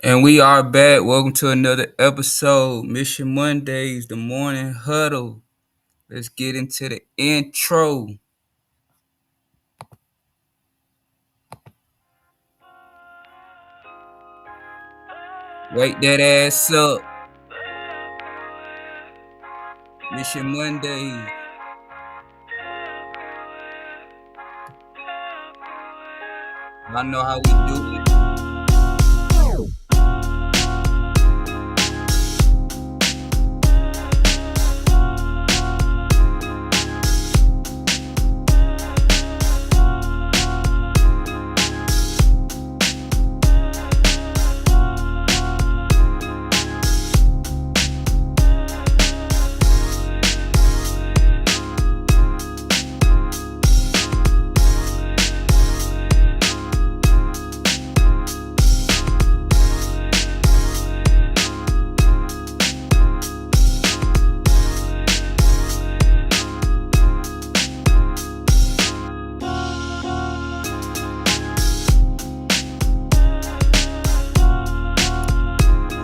And we are back. Welcome to another episode. Mission Mondays, the Morning Huddle. Let's get into the intro. Wake that ass up. Mission Mondays. I know how we do it.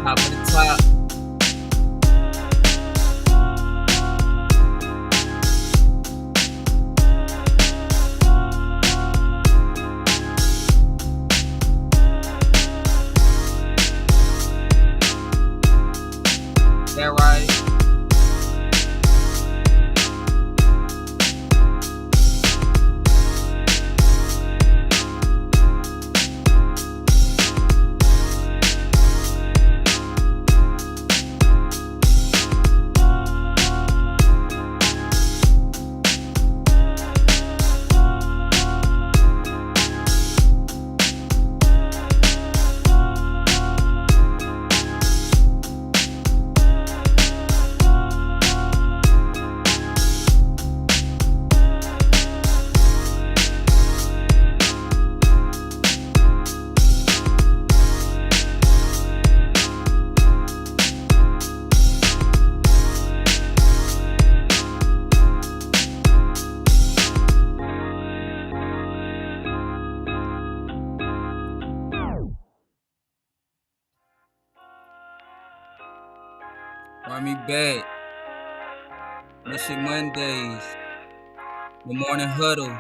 Top of the top. That right? Run me back. Mission Mondays, the Morning Huddle.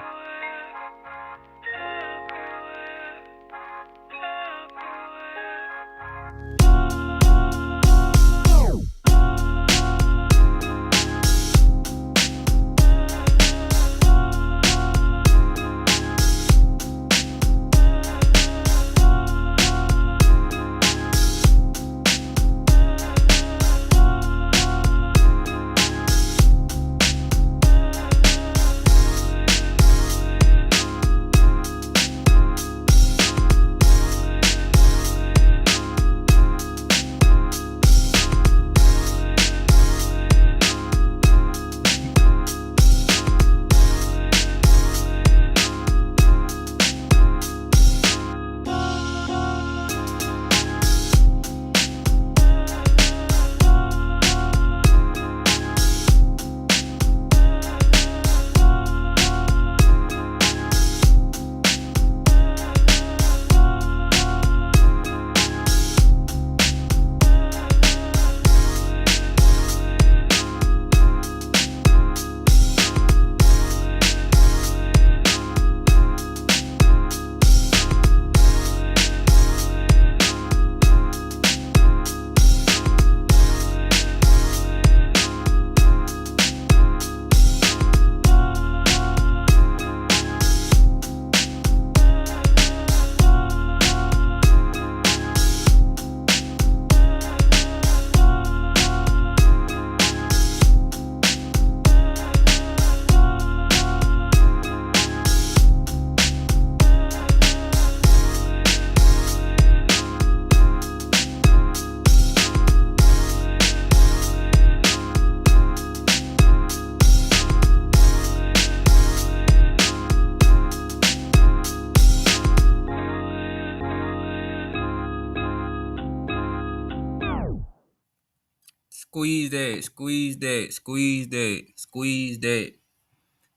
Squeeze that, squeeze that, squeeze that, squeeze that.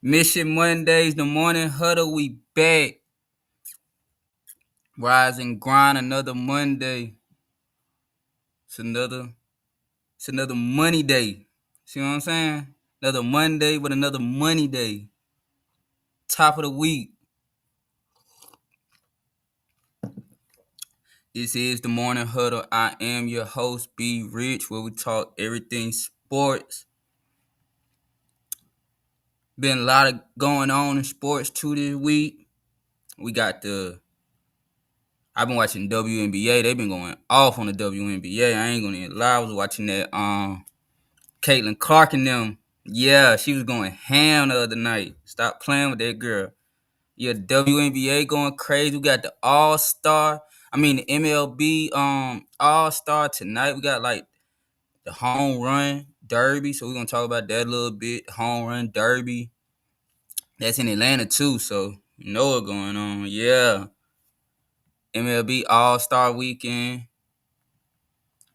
Mission Mondays, the Morning Huddle, we back. Rise and grind another Monday. It's another money day. See what I'm saying? Another Monday, but another money day. Top of the week. This is the Morning Huddle. I am your host, B Rich, where we talk everything sports. Been a lot of going on in sports too this week. We got I've been watching WNBA. They've been going off on the WNBA. I ain't gonna lie. I was watching that Caitlin Clark and them. Yeah, she was going ham the other night. Stop playing with that girl. Yeah, WNBA going crazy. We got the the MLB All-Star tonight. We got like the home run derby. So we're gonna talk about that a little bit. Home run derby. That's in Atlanta too, so you know what's going on. Yeah. MLB All-Star weekend.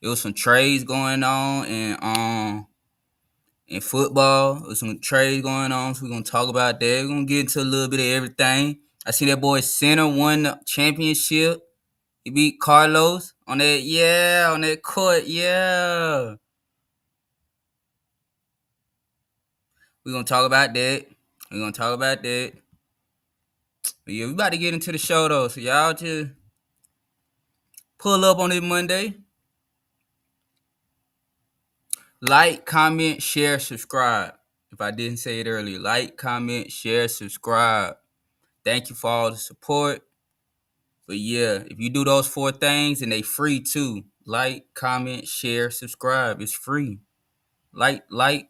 It was some trades going on and in football. There's some trades going on, so we're going to talk about that. We're going to get into a little bit of everything. I see that boy Center won the championship. He beat Carlos on that court, yeah. We're going to talk about that. But yeah, we about to get into the show, though, so y'all just pull up on this Monday. Like, comment, share, subscribe. If I didn't say it earlier, like, comment, share, subscribe. Thank you for all the support. But yeah, if you do those 4 things, and they free too. Like, comment, share, subscribe. It's free. Like the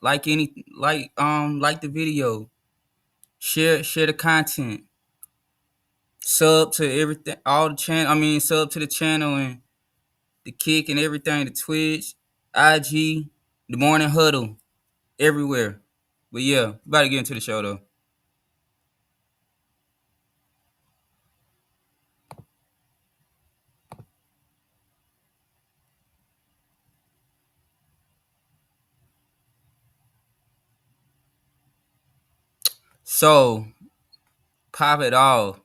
video. Share the content. Sub to everything, all the channel. Sub to the channel and the Kick and everything, the Twitch, IG, the Morning Huddle, everywhere. But yeah, about to get into the show though. So, pop it off.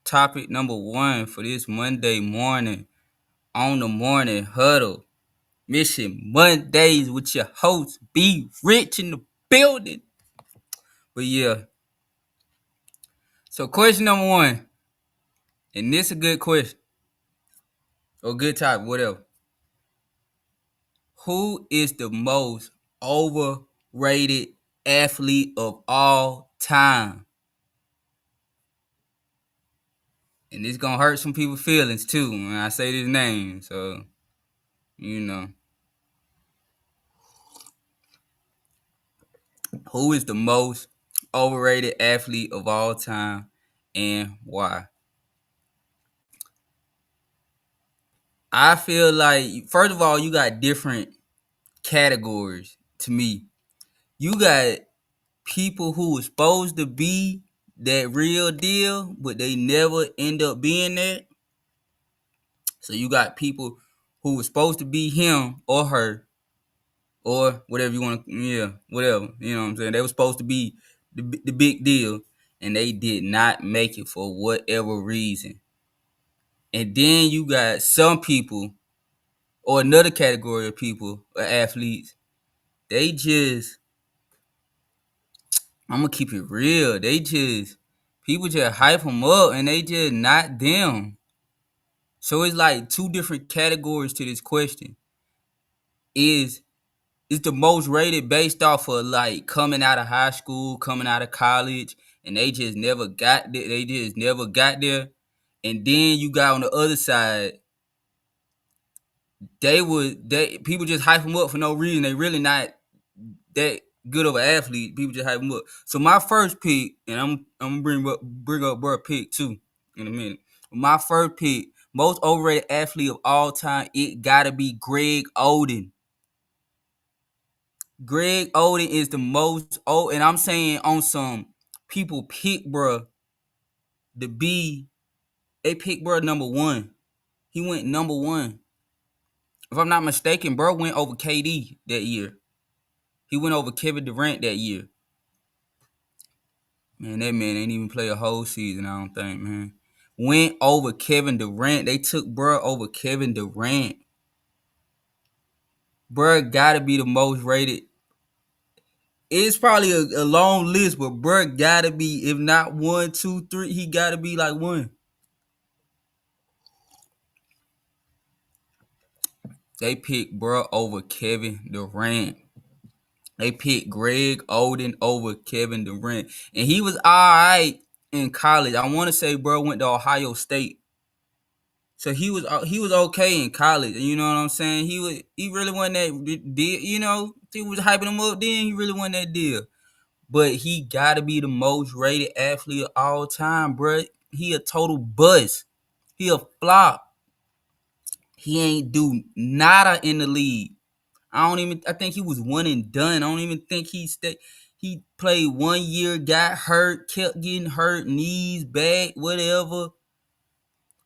Topic number 1 for this Monday morning on the Morning Huddle. Mission Mondays with your host, B Rich in the building. But yeah. So question number 1. And this is a good question. Or good topic, whatever. Who is the most overrated athlete of all time? And this gonna hurt some people's feelings too when I say this name. So, you know. Who is the most overrated athlete of all time and why? I feel like, first of all, you got different categories to me. You got people who were supposed to be that real deal, but they never end up being that. So you got people who were supposed to be him or her or whatever you want to, whatever. You know what I'm saying? They were supposed to be the big deal, and they did not make it for whatever reason. And then you got some people or another category of people or athletes. They just, I'm gonna keep it real. People just hype them up and they just not them. So it's like 2 different categories to this question. Is the most rated based off of like coming out of high school, coming out of college, and they just never got there. They just never got there. And then you got on the other side, people just hype them up for no reason. They really not that good of an athlete. People just hype him up. So my first pick, and I'm gonna bring up Bro pick too in a minute. My first pick, most overrated athlete of all time, it gotta be Greg Oden. Greg Oden is the most and I'm saying on some people pick bro to be. They pick bro number 1. He went number 1. If I'm not mistaken, bro went over KD that year. He went over Kevin Durant that year. Man, that man ain't even play a whole season, I don't think, man. Went over Kevin Durant. They took bro over Kevin Durant. Bruh gotta be the most rated. It's probably a long list, but bruh gotta be, if not 1, 2, 3, he gotta be like one. They picked bruh over Kevin Durant. They picked Greg Oden over Kevin Durant. And he was alright in college. I want to say bruh went to Ohio State. So he was okay in college. You know what I'm saying? He really wasn't that deal, you know. He was hyping him up then. He really wasn't that deal. But he gotta be the most rated athlete of all time, bruh. He a total bust. He a flop. He ain't do nada in the league. I think he was one and done. I don't even think he played 1 year, got hurt, kept getting hurt, knees, back, whatever.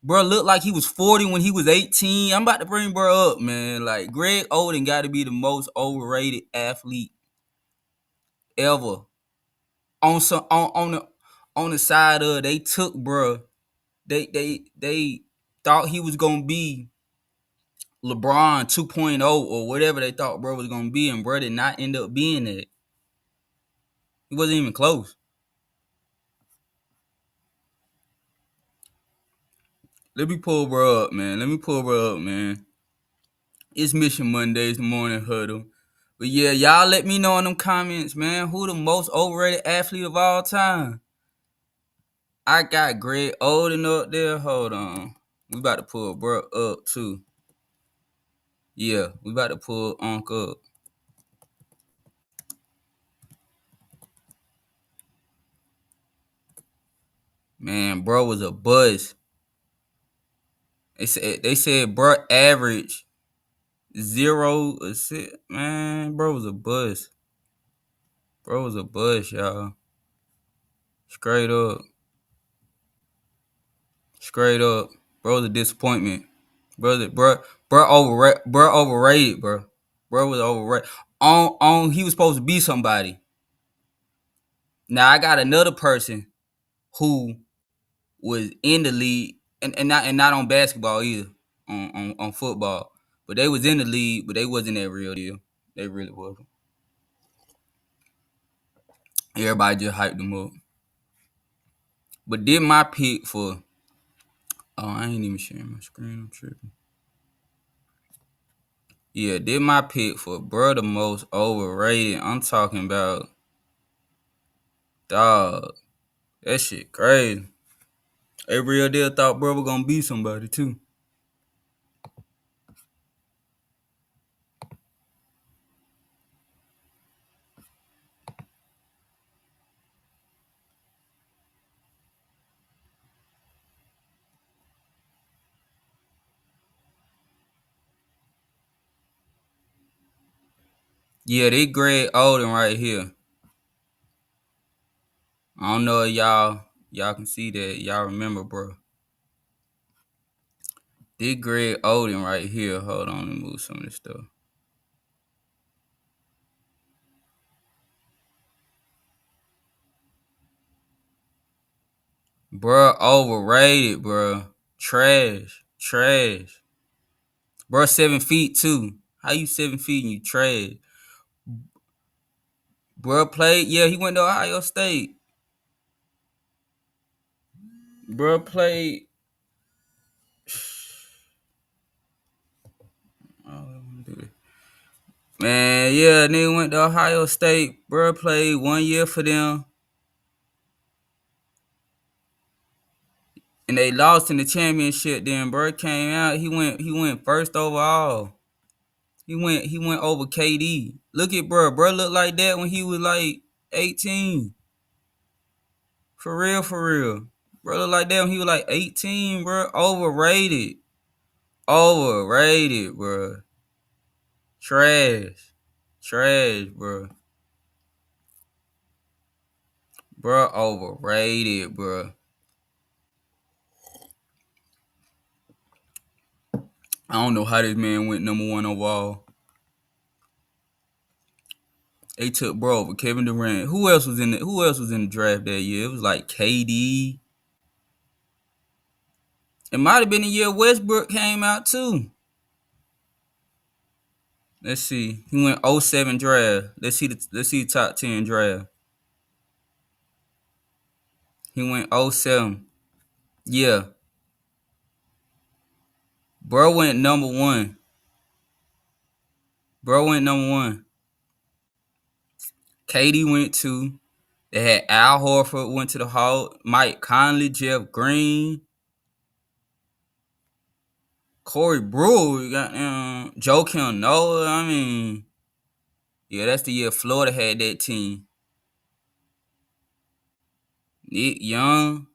Bro looked like he was 40 when he was 18. I'm about to bring bro up, man. Like, Greg Oden got to be the most overrated athlete ever. On the side of, they took bro. They thought he was gonna be LeBron 2.0 or whatever they thought bro was gonna be, and bro did not end up being that. He wasn't even close. Let me pull bro up, man. It's Mission Mondays, the Morning Huddle. But yeah, y'all let me know in them comments, man, who the most overrated athlete of all time. I got Greg Oden up there. Hold on. We about to pull bro up too. Yeah, we about to pull Unc up. Man, bro was a buzz. They said bro average 0 assist. Man, bro was a buzz. Bro was a buzz, y'all. Straight up. Bro was a disappointment. Bro overrated, bro. Bro was overrated. He was supposed to be somebody. Now I got another person who was in the league and not on basketball either, on football. But they was in the league, but they wasn't that real deal. They really wasn't. Everybody just hyped them up. But did my pick for I ain't even sharing my screen, I'm tripping. Yeah, did my pick for bro the most overrated. I'm talking about, dog. That shit crazy. They real deal thought bro was gonna be somebody too. Yeah, they Greg Oden right here. I don't know if y'all can see that. Y'all remember, bro. This Greg Oden right here. Hold on, let me move some of this stuff. Bro, overrated, bro. Trash. Bro, 7 feet too. How you 7 feet and you trash? Bro played, yeah, he went to Ohio State. Bro played. Man, yeah, nigga went to Ohio State. Bro played 1 year for them. And they lost in the championship. Then bro came out. He went first overall. He went over KD. Look at bro. Bro looked like that when he was like 18. For real. Bro looked like that when he was like 18, bro. Overrated, bro. Trash, bro. Bro, overrated, bro. I don't know how this man went number 1 overall. They took bro over Kevin Durant. Who else was in the draft that year? It was like KD. It might have been the year Westbrook came out too. Let's see. He went 07 draft. Let's see the top 10 draft. He went 07. Yeah. Bro went number one. Katie went 2. They had Al Horford went to the Hawks. Mike Conley, Jeff Green, Corey Brewer, Joakim Noah. I mean, yeah, that's the year Florida had that team. Nick Young.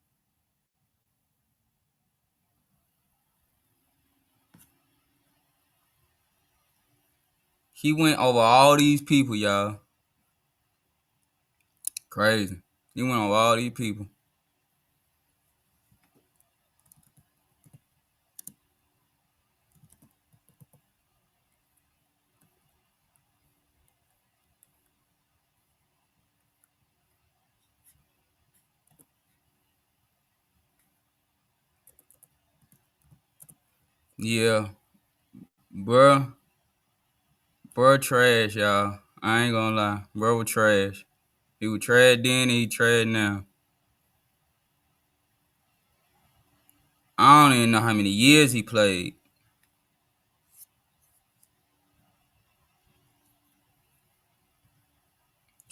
He went over all these people, y'all. Crazy. He went over all these people. Yeah, bruh. Bruh trash, y'all. I ain't gonna lie. Bruh was trash. He was trash then and he trash now. I don't even know how many years he played.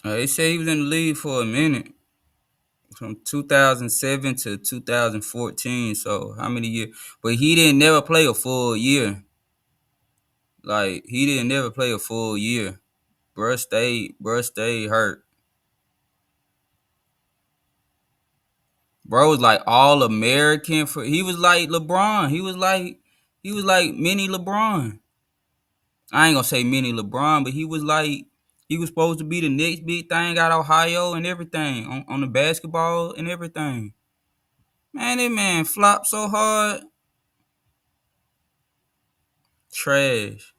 They say he was in the league for a minute. From 2007 to 2014. So how many years? But he didn't never play a full year. Like he didn't never play a full year. Bruh stayed hurt. Bro was like all American for. He was like LeBron. He was like mini LeBron. I ain't gonna say mini LeBron, but he was supposed to be the next big thing out of Ohio and everything on the basketball and everything. Man, that man flopped so hard. Trash.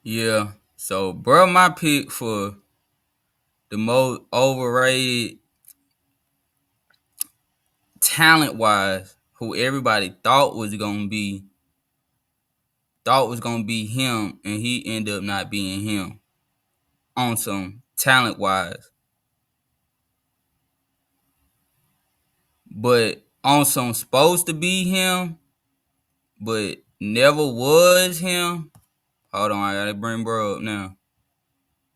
Yeah. So, bro, my pick for the most overrated talent wise, who everybody thought was gonna be him, and he ended up not being him on some talent wise. But on some supposed to be him, but never was him. Hold on, I gotta bring bro up now.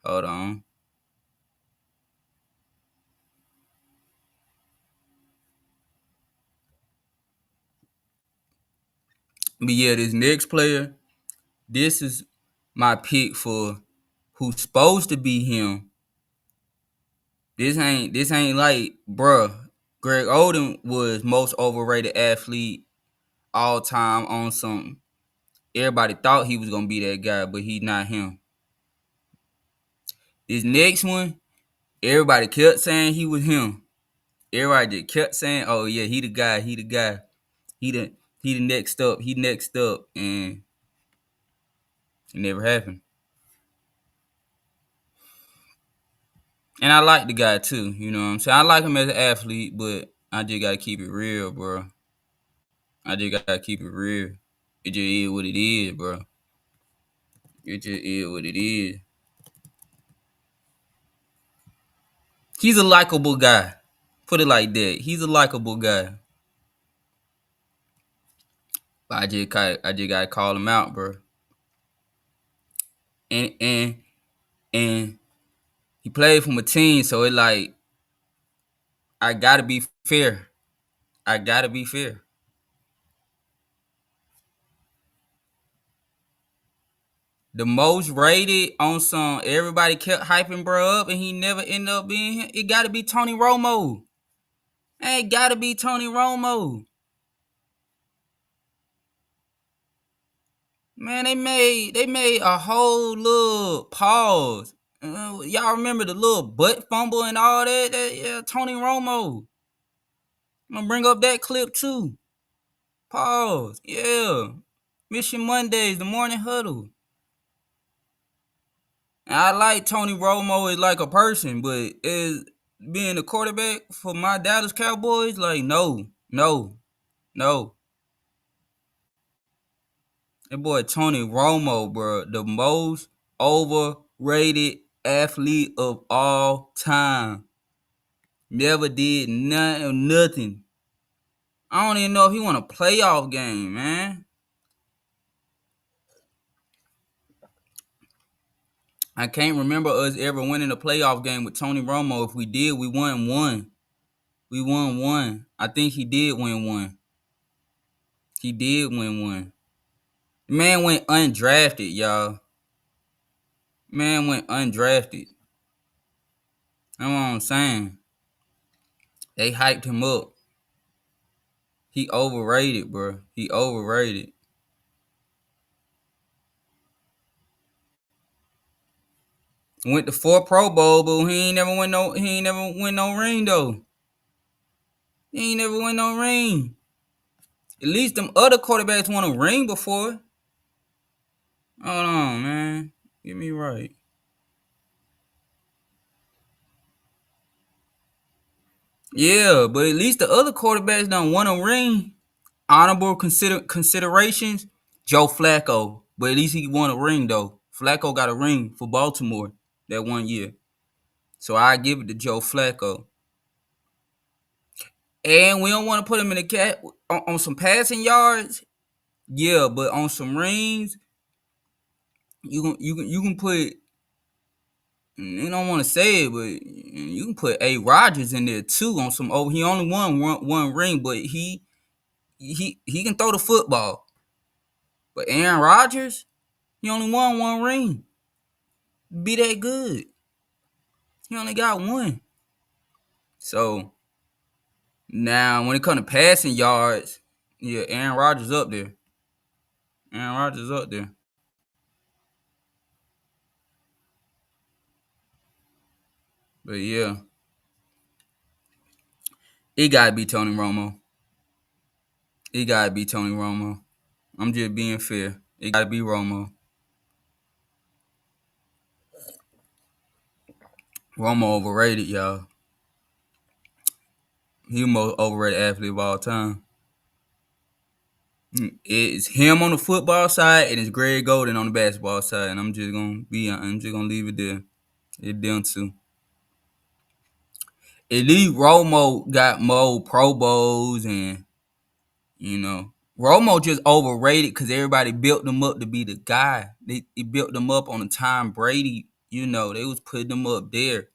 Hold on. But yeah, this next player, this is my pick for who's supposed to be him. This ain't like, bruh. Greg Oden was most overrated athlete all time on something. Everybody thought he was gonna be that guy, but he not him. This next one, everybody kept saying he was him. Everybody just kept saying, "Oh yeah, he the guy. He the guy. He the next up. He next up," and it never happened. And I like the guy too. You know what I'm saying? I like him as an athlete, but I just gotta keep it real, bro. I just gotta keep it real. It just is what it is, bro. It just is what it is. He's a likable guy. Put it like that. He's a likable guy. But I just gotta call him out, bro. And he played from a team, so it like I gotta be fair. I gotta be fair. The most rated on some everybody kept hyping bro up and he never ended up being him. It gotta be Tony Romo. Man, it gotta be Tony Romo. Man, they made a whole little pause. Y'all remember the little butt fumble and all that? Yeah, Tony Romo. I'm gonna bring up that clip too. Pause. Yeah. Mission Mondays, the Morning Huddle. And I like Tony Romo as like a person, but as being the quarterback for my Dallas Cowboys, like no. That boy Tony Romo, bro, the most overrated athlete of all time. Never did nothing. I don't even know if he won a playoff game, man. I can't remember us ever winning a playoff game with Tony Romo. If we did, we won one. We won one. I think he did win one. He did win one. Man went undrafted, y'all. Man went undrafted. That's what I'm saying. They hyped him up. He overrated, bro. He overrated. Went to 4 Pro Bowl, but he ain't never win no ring though. He ain't never win no ring. At least them other quarterbacks won a ring before. Hold on, man. Get me right. Yeah, but at least the other quarterbacks done won a ring. Honorable considerations, Joe Flacco. But at least he won a ring, though. Flacco got a ring for Baltimore that 1 year. So I give it to Joe Flacco. And we don't want to put him in the cat on some passing yards. Yeah, but on some rings, you can put. You don't want to say it, but you can put A. Rodgers in there too on some. Oh, he only won one ring, but he can throw the football. But Aaron Rodgers, he only won one ring. Be that good. He only got one. So now when it comes to passing yards, yeah, Aaron Rodgers up there. Aaron Rodgers up there. But yeah, it gotta be Tony Romo. It gotta be Tony Romo. I'm just being fair. It gotta be Romo. Romo overrated, y'all. He the most overrated athlete of all time. It's him on the football side and it's Greg Golden on the basketball side. And I'm just gonna leave it there. It them two. At least Romo got more Pro Bowls and Romo just overrated because everybody built him up to be the guy. They built him up on the Tom Brady. They was putting him up there.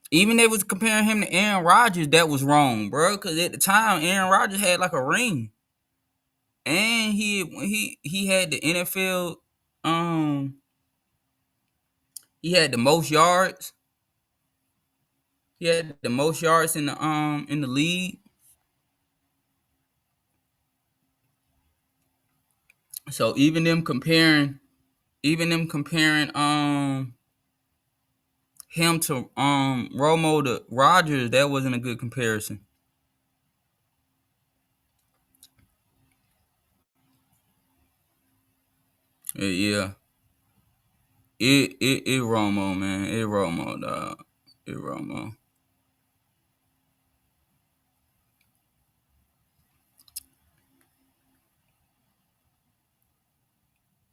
Even they was comparing him to Aaron Rodgers. That was wrong, bro. Because at the time, Aaron Rodgers had like a ring, and he had the NFL. He had the most yards. He had the most yards in the league. So even them comparing him to Romo to Rodgers, that wasn't a good comparison. Yeah. It Romo, man. It Romo, dog. It Romo.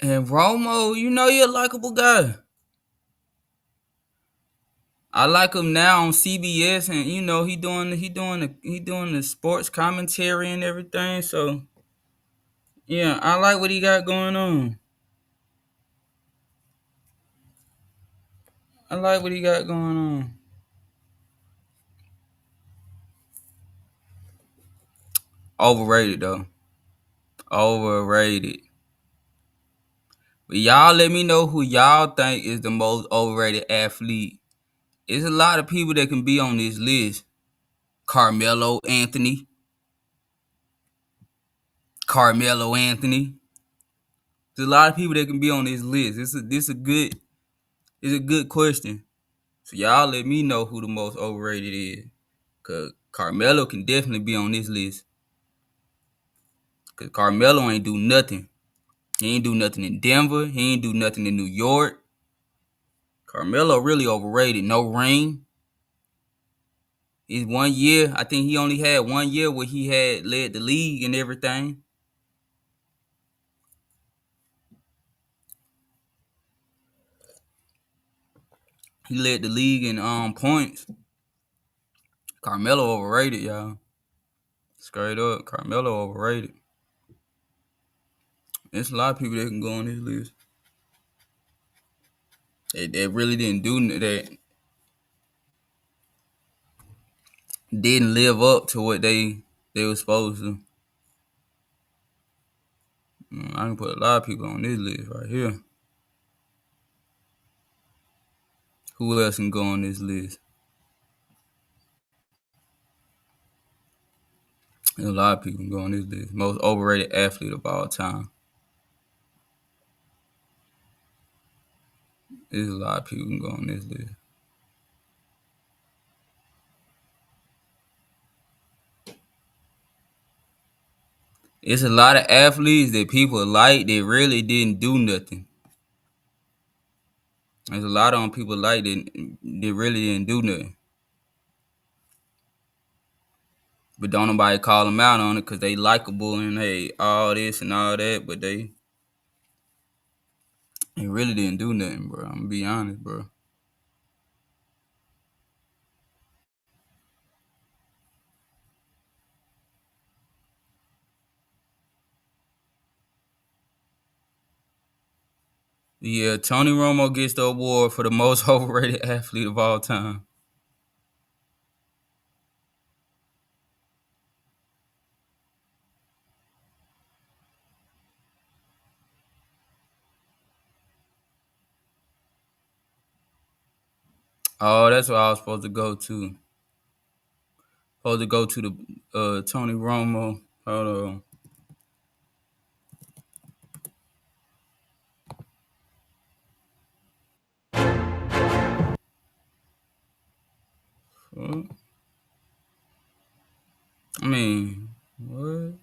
And Romo, you're a likable guy. I like him now on CBS, and he doing the sports commentary and everything. So yeah, I like what he got going on. I like what he got going on. Overrated though. Overrated. But y'all let me know who y'all think is the most overrated athlete. There's a lot of people that can be on this list. Carmelo Anthony. Carmelo Anthony. There's a lot of people that can be on this list. It's a good question. So y'all let me know who the most overrated is. Cause Carmelo can definitely be on this list. Cause Carmelo ain't do nothing. He ain't do nothing in Denver. He ain't do nothing in New York. Carmelo really overrated. No ring. It's 1 year. I think he only had 1 year where he had led the league and everything. He led the league in points. Carmelo overrated, y'all. Straight up, Carmelo overrated. There's a lot of people that can go on this list. They really didn't do that. Didn't live up to what they were supposed to. I can put a lot of people on this list right here. Who else can go on this list? There's a lot of people can go on this list. Most overrated athlete of all time. There's a lot of people can go on this list. It's a lot of athletes that people like that really didn't do nothing. There's a lot of them people like that really didn't do nothing. But don't nobody call them out on it because they likable and hey, all this and all that. But they really didn't do nothing, bro. I'm gonna be honest, bro. Yeah, Tony Romo gets the award for the most overrated athlete of all time. Oh, that's what I was supposed to go to. Supposed to go to the Tony Romo. Hold on. I mean, what?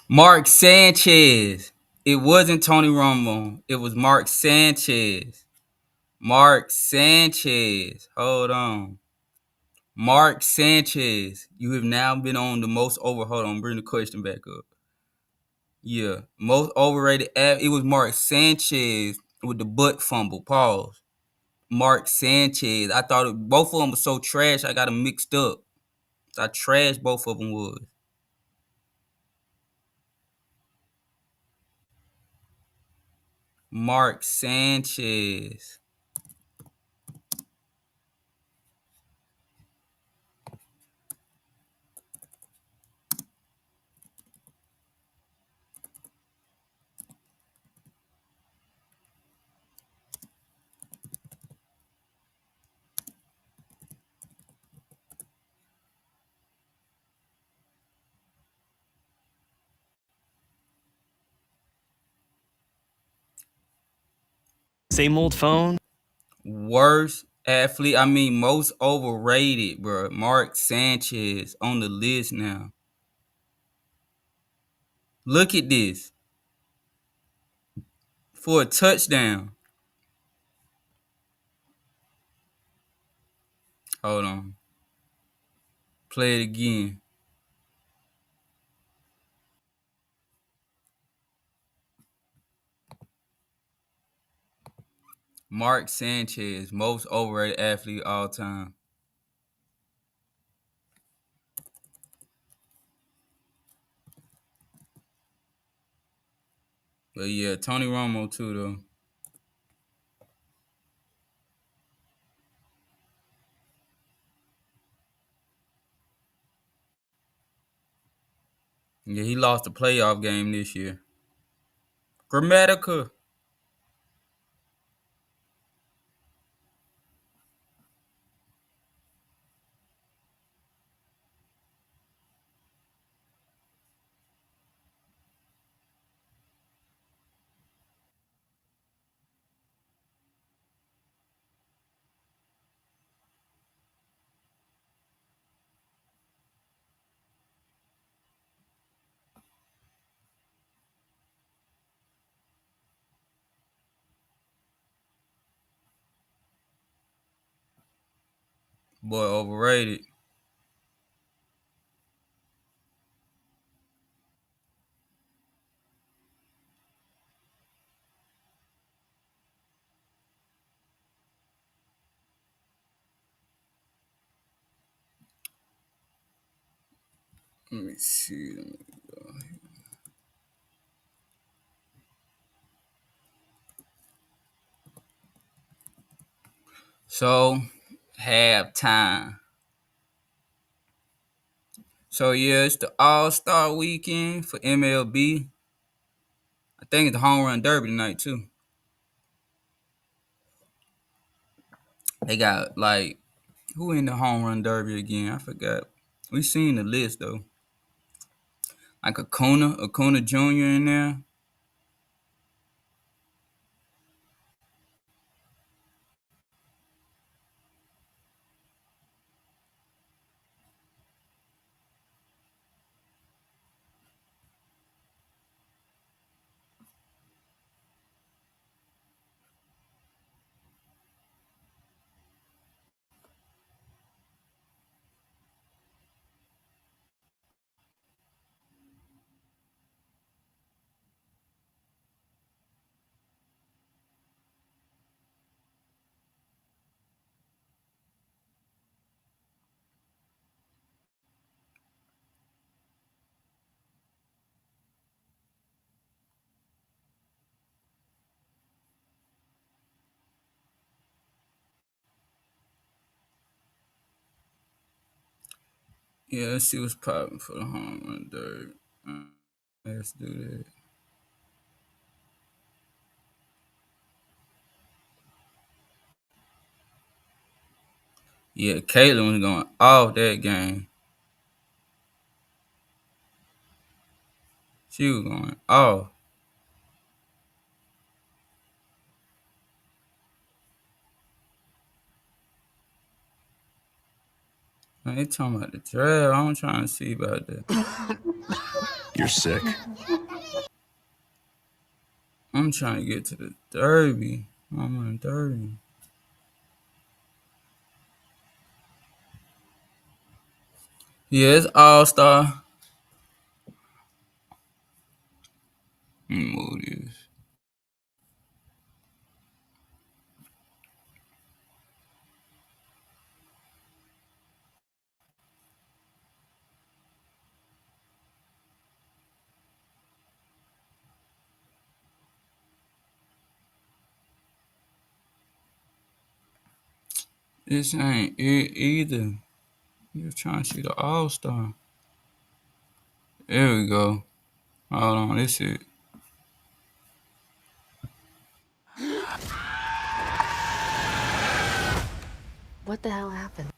Mark Sanchez. It wasn't Tony Romo. It was Mark Sanchez. Mark Sanchez. Hold on. Mark Sanchez. You have now been on the most over. Hold on. Bring the question back up. Yeah. Most overrated. It was Mark Sanchez with the butt fumble. Pause. Mark Sanchez. I thought both of them were so trash. I got them mixed up. I trashed both of them was. Mark Sanchez. Same old phone. Worst athlete. I mean, most overrated, bro. Mark Sanchez on the list now. Look at this. For a touchdown. Hold on. Play it again. Mark Sanchez, most overrated athlete all time. But yeah, Tony Romo too though. Yeah, he lost the playoff game this year. Grammatica. Boy, overrated. Let me see. So, halftime. So yeah, it's the All-Star weekend for MLB. I think it's the home run derby tonight too. They got like who in the home run derby again? I forgot. We seen the list though. Like Acuna Jr. in there. Yeah, let's see what's popping for the home run derby. Let's do that. Yeah, Caitlin was going off that game. She was going off. Man, they talking about the draft. I'm trying to see about that. You're sick. I'm trying to get to the derby. I'm on derby. Yeah, it's All-Star. Let me move this. This ain't it either. You're trying to see the All-Star. There we go. Hold on, this it. What the hell happened?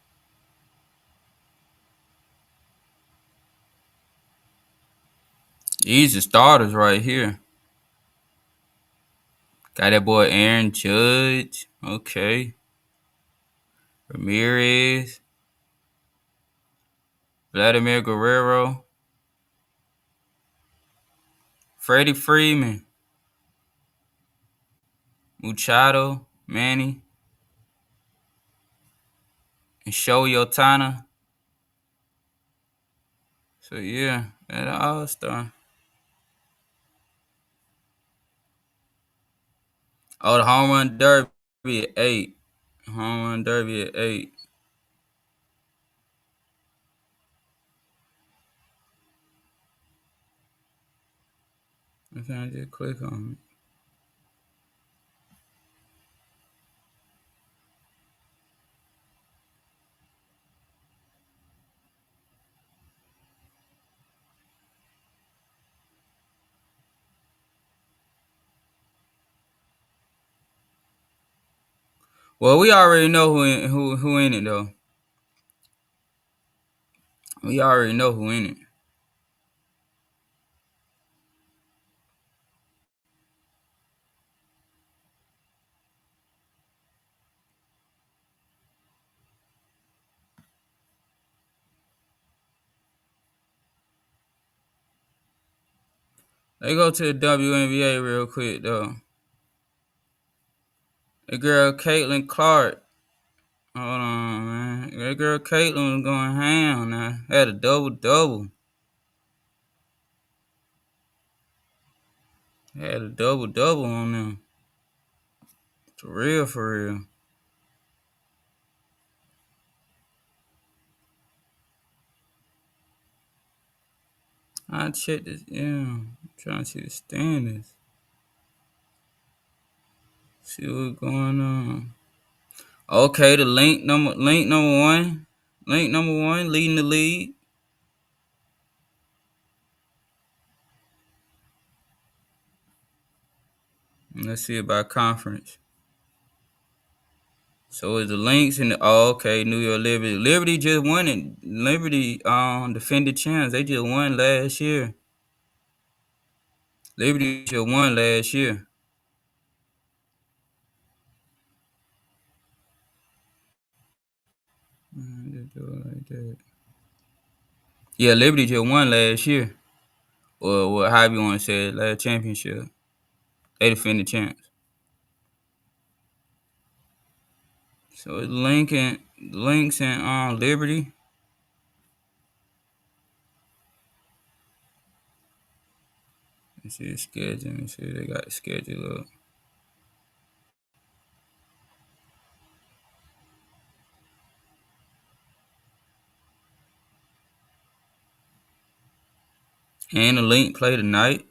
These are starters right here. Got that boy Aaron Judge. Okay. Ramirez. Vladimir Guerrero. Freddie Freeman. Machado. Manny. And Shohei Ohtani. So yeah, that All-Star. Oh, the home run derby at 8. Home run derby at 8. I can't just click on it. Well, we already know who in it though. We already know who in it. They go to the WNBA real quick though. The girl Caitlin Clark. Hold on, man. That girl Caitlin was going ham now. Had a double-double. Had a double-double on them. For real, for real. I check this. Yeah, I'm trying to see the standings. See what's going on. Okay, the link number one. Link number one leading the league. Let's see about conference. So is the links in the okay, New York Liberty. Liberty just won it. Liberty defended champs. They just won last year. Liberty just won last year. Just do it like that. Yeah, Liberty just won last year. Or however you want to say it, last championship. They defended champs. So it's links and Liberty. Let's see the schedule. Let me see if they got the schedule up. And the link play tonight.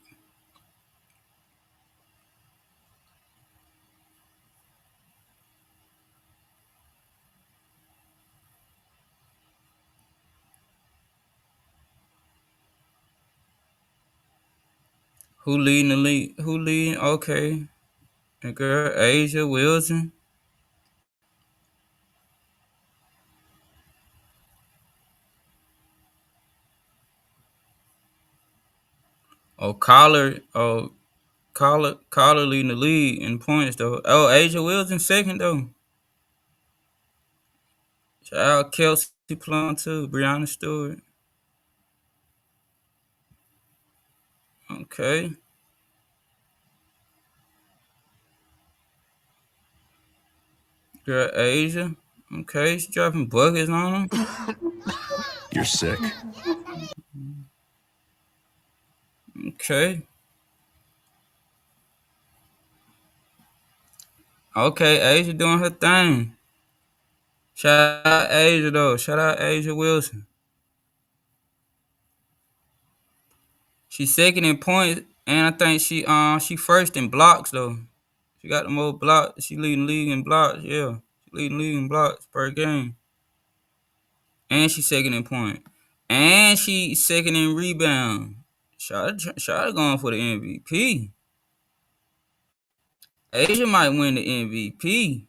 Who leading the league? Who leading? Okay. The girl, Asia Wilson. Collar leading the league in points though. Oh, Asia Wilson second though. Shout out Kelsey Plum too. Brianna Stewart. Okay. Girl Asia. Okay, she dropping buckets on them. You're sick. Okay. Okay, Asia doing her thing. Shout out Asia though. Shout out Asia Wilson. She's second in points, and I think she first in blocks though. She got the most blocks. She leading the league in blocks. Yeah, she leading the league in blocks per game. And she second in point. And she second in rebound. Shot going for the MVP. Asia might win the MVP.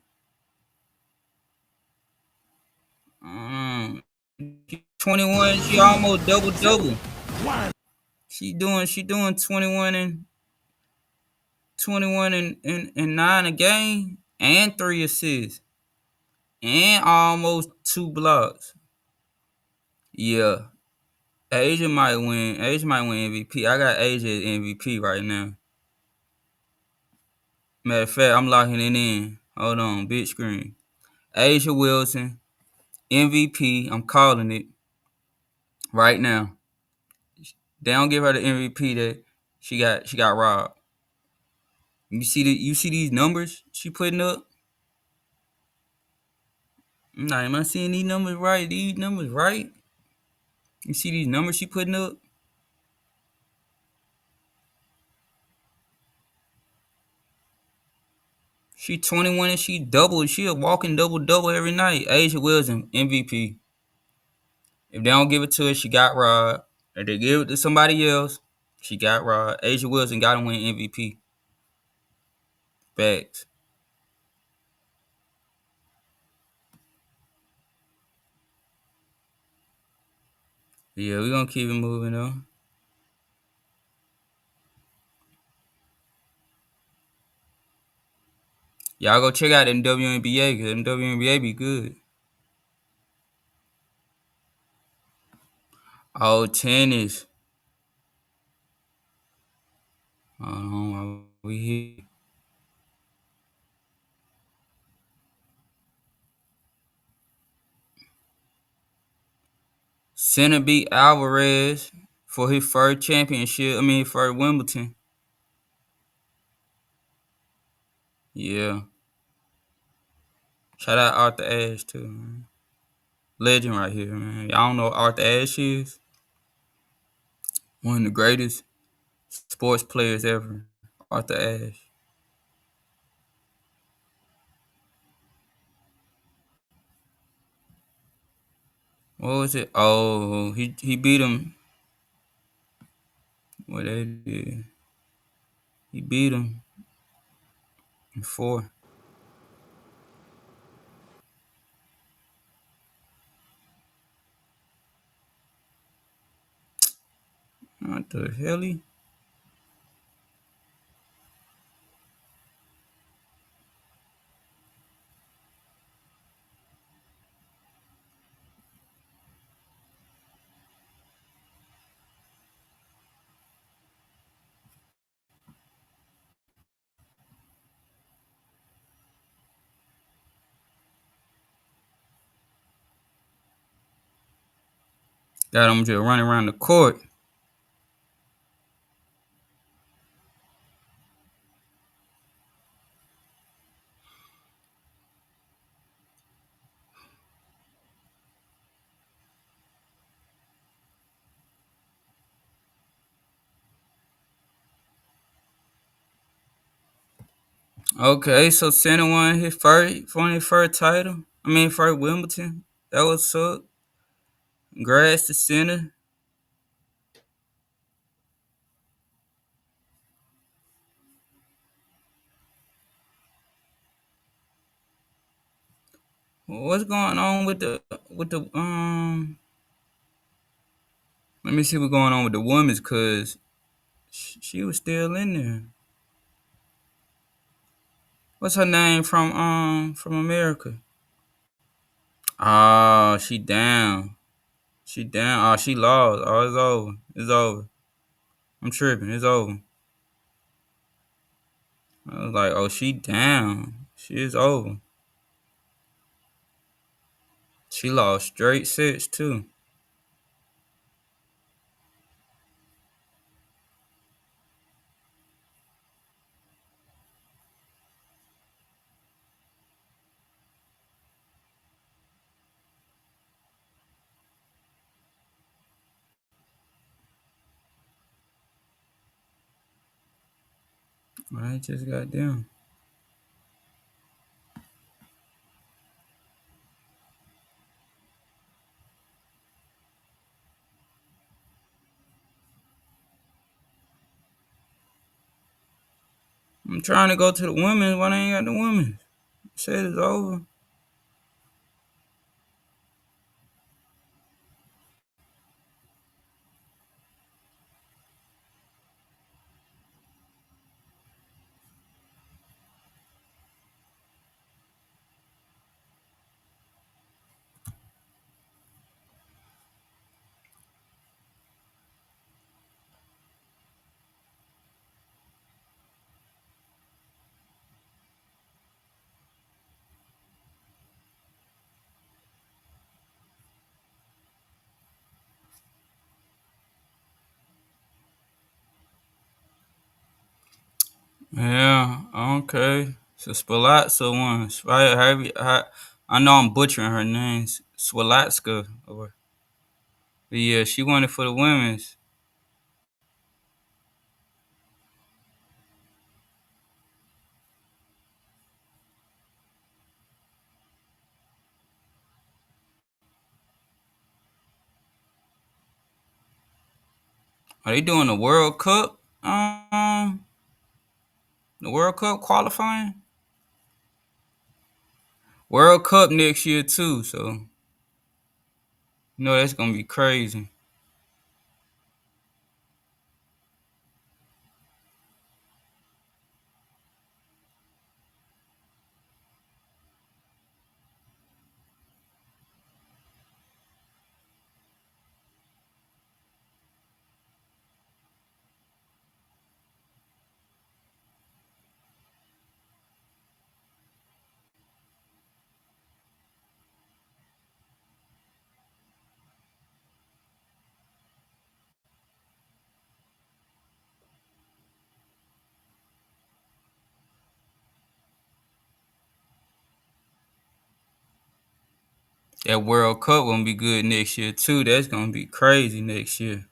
21. She almost double. She doing 21 and 9 a game and 3 assists and almost 2 blocks. Yeah. Asia might win MVP. I got Asia as MVP right now. Matter of fact, I'm locking it in. Hold on, big screen. Asia Wilson, MVP. I'm calling it right now. They don't give her the MVP that she got robbed. You see these numbers she putting up? Nah, am I seeing these numbers right? You see these numbers she putting up? She 21 and she doubled. She a walking double every night. Asia Wilson, MVP. If they don't give it to her, she got robbed. If they give it to somebody else, she got robbed. Asia Wilson got to win MVP. Facts. Yeah, we gonna keep it moving though. Y'all go check out them WNBA because them WNBA be good. Oh, tennis. We here. Sinner beat Alvarez for his first championship. First Wimbledon. Yeah. Shout out Arthur Ashe too, man. Legend right here, man. Y'all don't know what Arthur Ashe is? One of the greatest sports players ever. Arthur Ashe. What was it? Oh, he beat him. What they did? He beat him in 4. What the hell? Got him just running around the court. Okay, so Center won his first title. First Wimbledon. That was up. Congrats to Center. What's going on with the? Let me see what's going on with the women's, cause she was still in there. What's her name from America? Oh, she down. She down. Oh, she lost. Oh, it's over. It's over. I'm tripping. It's over. I was like, oh, she down. She is over. She lost straight sets too. I just got down. I'm trying to go to the women. Why they ain't got the women? Said it's over. Yeah, okay. So Spalazzo won. I know I'm butchering her name. Swalatska. But yeah, she won it for the women's. Are they doing the World Cup? The World Cup qualifying? World Cup next year too, so that's gonna be crazy. That World Cup gonna be good next year too. That's gonna be crazy next year.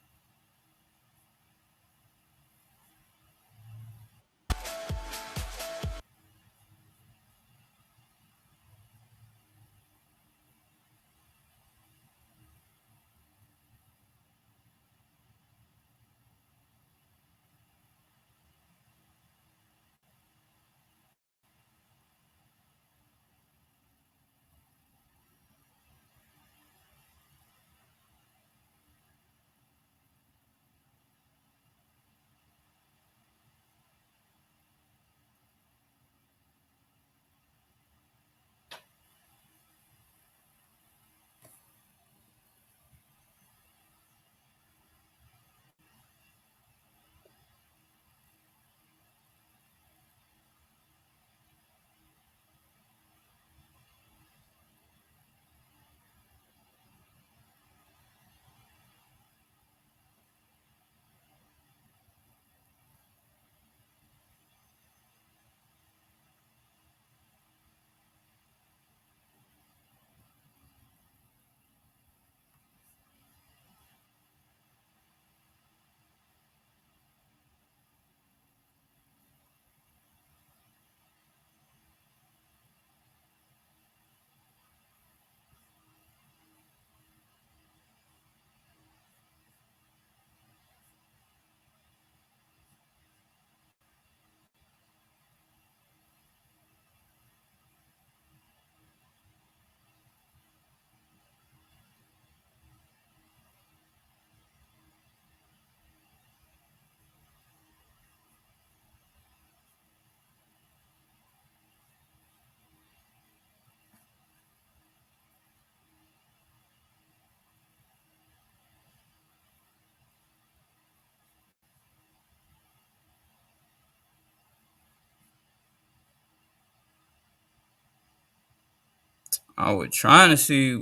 I was trying to see.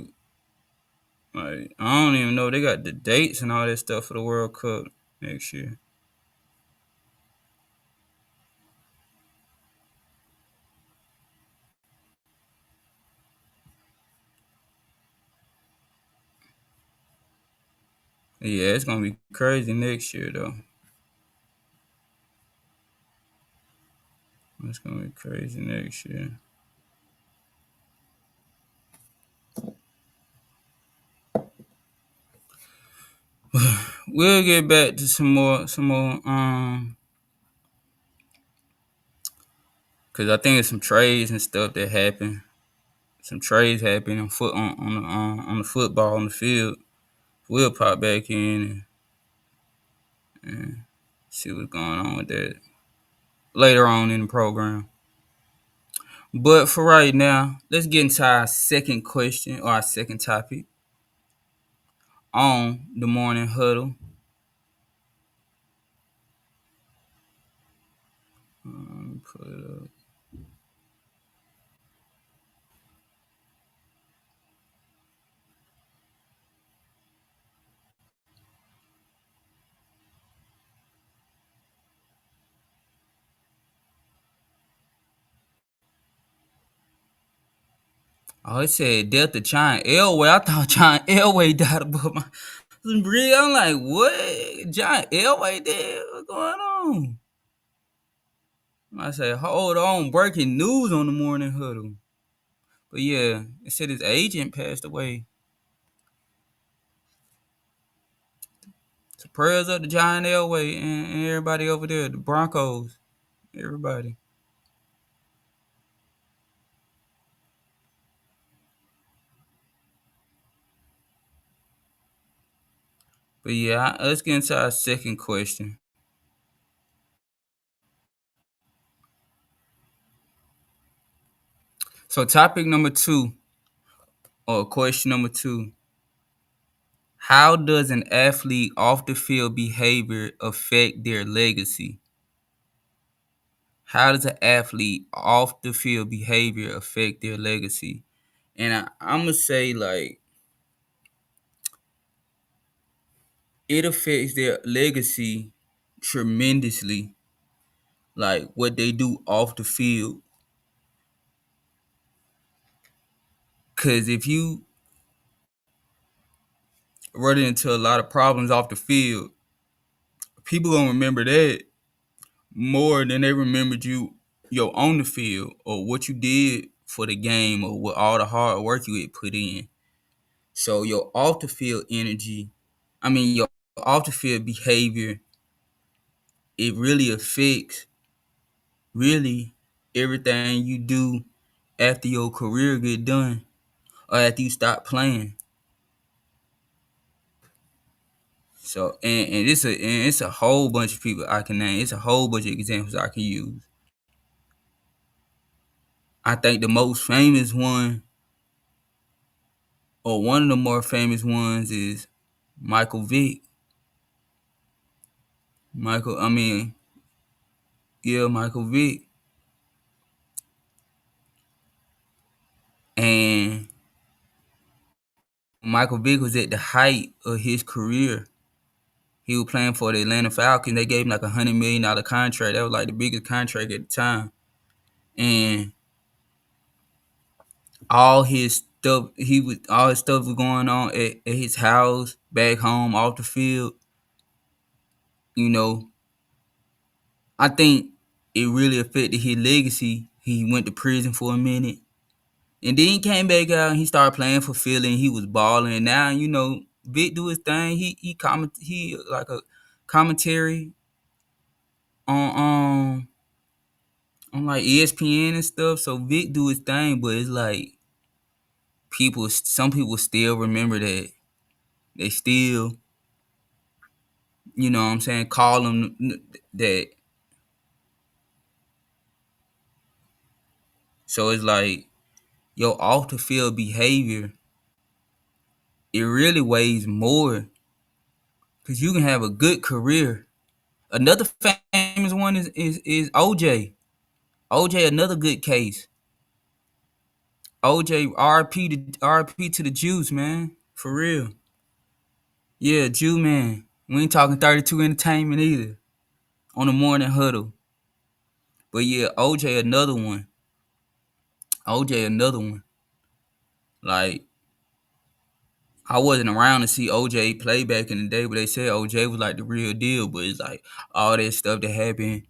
Like, I don't even know. They got the dates and all that stuff for the World Cup next year. Yeah, it's gonna be crazy next year though. It's gonna be crazy next year. We'll get back to some more, cause I think it's some trades and stuff that happen. Some trades happen on the football on the field. We'll pop back in and see what's going on with that later on in the program. But for right now, let's get into our second question or our second topic on the morning huddle. Put it up. Oh, it said death to John Elway. I thought John Elway died above my breed. I'm like, what? John Elway dead? What's going on? I said, hold on, breaking news on the morning huddle. But yeah, it said his agent passed away. Prayers up to John Elway and everybody over there, the Broncos, everybody. But yeah, let's get into our second question. So topic number 2, or question number 2, how does an athlete off the field behavior affect their legacy? How does an athlete off the field behavior affect their legacy? And I'm going to say, like, it affects their legacy tremendously, like what they do off the field. Because if you run into a lot of problems off the field, people going to remember that more than they remembered you on the field, or what you did for the game, or what all the hard work you had put in. So your off the field energy, your off the field behavior, it really affects really everything you do after your career get done, or after you stop playing. So and it's a whole bunch of people I can name. It's a whole bunch of examples I can use. I think the most famous one, or one of the more famous ones, is Michael Vick. Michael Vick. And Michael Vick was at the height of his career. He was playing for the Atlanta Falcons. They gave him like $100 million contract. That was like the biggest contract at the time. And all his stuff was going on at his house, back home, off the field. You know, I think it really affected his legacy. He went to prison for a minute, and then he came back out and he started playing for Philly, and he was balling. And now, Vic do his thing. He like a commentary on like ESPN and stuff. So Vic do his thing, but it's like some people still remember that. They still, what I'm saying, call him that. So it's like your off the field behavior, it really weighs more, because you can have a good career. Another famous one is OJ. OJ, another good case. OJ, RP to the Juice, man. For real. Yeah, Jew man. We ain't talking 32 Entertainment either. On the Morning Huddle. But yeah, OJ another one. Like, I wasn't around to see OJ play back in the day, but they said OJ was like the real deal. But it's like all that stuff that happened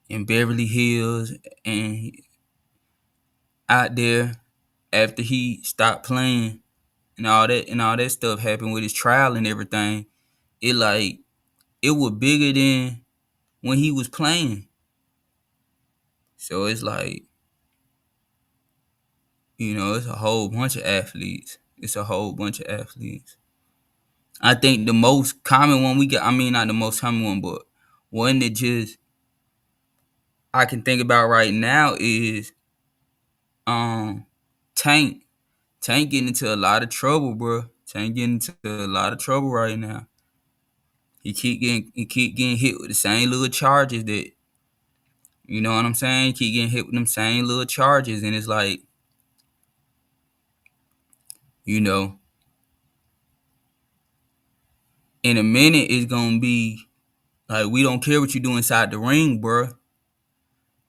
in Beverly Hills and out there after he stopped playing, and all that stuff happened with his trial and everything. It was bigger than when he was playing. So it's like, it's a whole bunch of athletes. I think the most common one we got, not the most common one, but one that just I can think about right now is Tank. Tank getting into a lot of trouble, bro. Tank getting into a lot of trouble right now. He keep getting hit with the same little charges that, you know what I'm saying? He keep getting hit with them same little charges, and it's like, you know, in a minute it's gonna be like, we don't care what you do inside the ring, bro.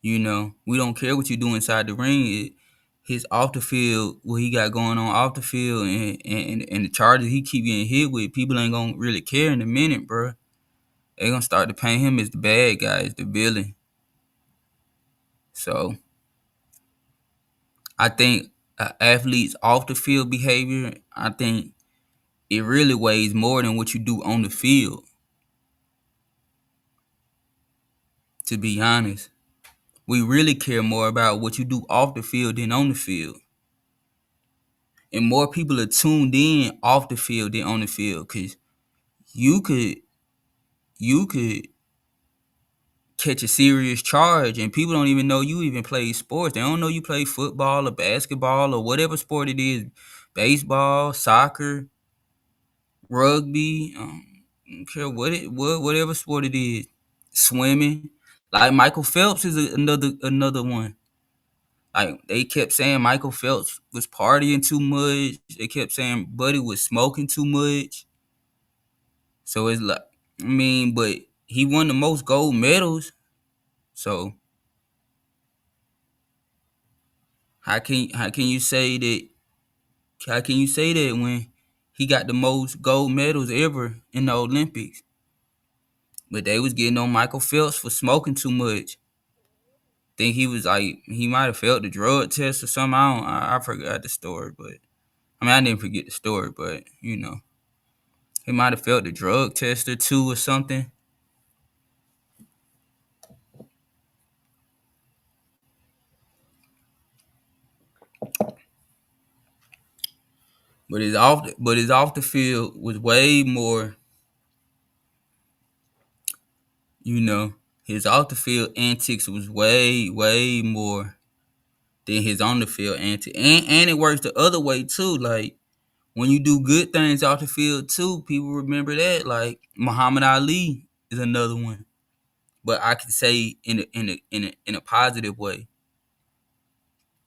We don't care what you do inside the ring. His off the field, what he got going on off the field, and the charges he keep getting hit with, people ain't gonna really care in a minute, bro. They gonna start to paint him as the bad guy, as the villain. So I think athletes off the field behavior, I think it really weighs more than what you do on the field. to be honest. We really care more about what you do off the field than on the field. And more people are tuned in off the field than on the field, because you could catch a serious charge and people don't even know you even play sports. They don't know you play football or basketball or whatever sport it is, baseball, soccer, rugby, I don't care whatever sport it is, swimming. Like Michael Phelps is another one. Like they kept saying Michael Phelps was partying too much. They kept saying Buddy was smoking too much. So it's like, I mean, but he won the most gold medals. So how can you say that? How can you say that when he got the most gold medals ever in the Olympics? But they was getting on Michael Phelps for smoking too much. Think he was like, he might have failed the drug test or something. I forgot the story, but I mean I didn't forget the story, but he might have failed the drug test or two or something. But his off the field was way more. His off the field antics was way more than his on the field antics, and it works the other way too. Like when you do good things off the field too, people remember that. Like Muhammad Ali is another one, but I can say in a positive way.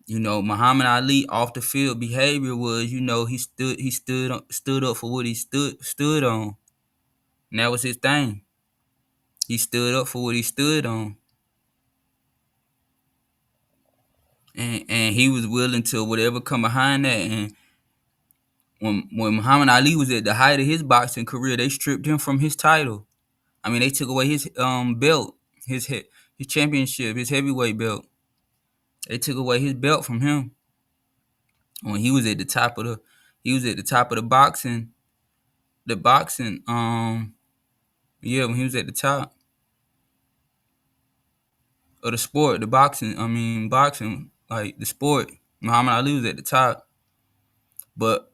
Muhammad Ali off the field behavior was, he stood up for what he stood on. And that was his thing. He stood up for what he stood on. And he was willing to whatever come behind that. And when Muhammad Ali was at the height of his boxing career, they stripped him from his title. I mean, they took away his belt, his championship, his heavyweight belt. They took away his belt from him when he was at the top of the boxing. The boxing, when he was at the top of the sport, boxing, like the sport, Muhammad Ali was at the top. But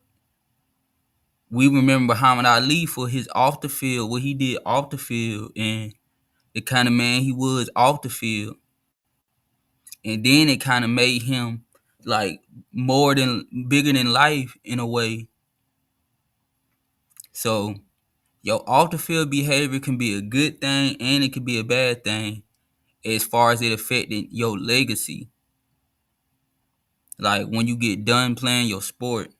we remember Muhammad Ali for his off the field, what he did off the field, and the kind of man he was off the field. And then it kind of made him like bigger than life in a way. So your off the field behavior can be a good thing and it can be a bad thing as far as it affecting your legacy. Like when you get done playing your sport,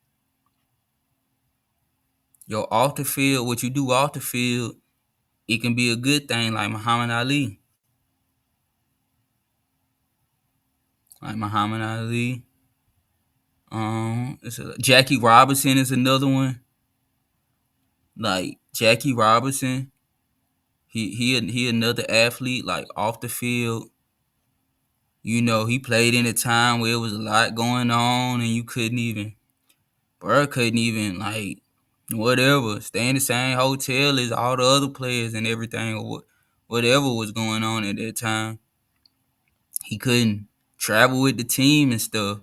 your off the field, what you do off the field, it can be a good thing, like Muhammad Ali. Jackie Robinson is another one. Like Jackie Robinson, he another athlete, like off the field. He played in a time where it was a lot going on, and you couldn't even like whatever stay in the same hotel as all the other players and everything, or whatever was going on at that time. He couldn't travel with the team and stuff.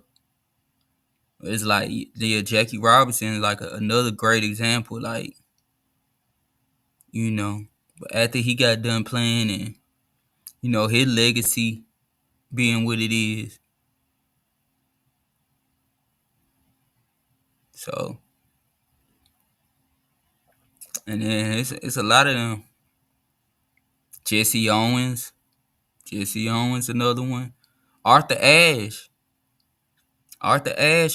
It's like Jackie Robinson is like another great example. Like but after he got done playing and his legacy being what it is. So, and then it's a lot of them. Jesse Owens, another one. Arthur Ashe,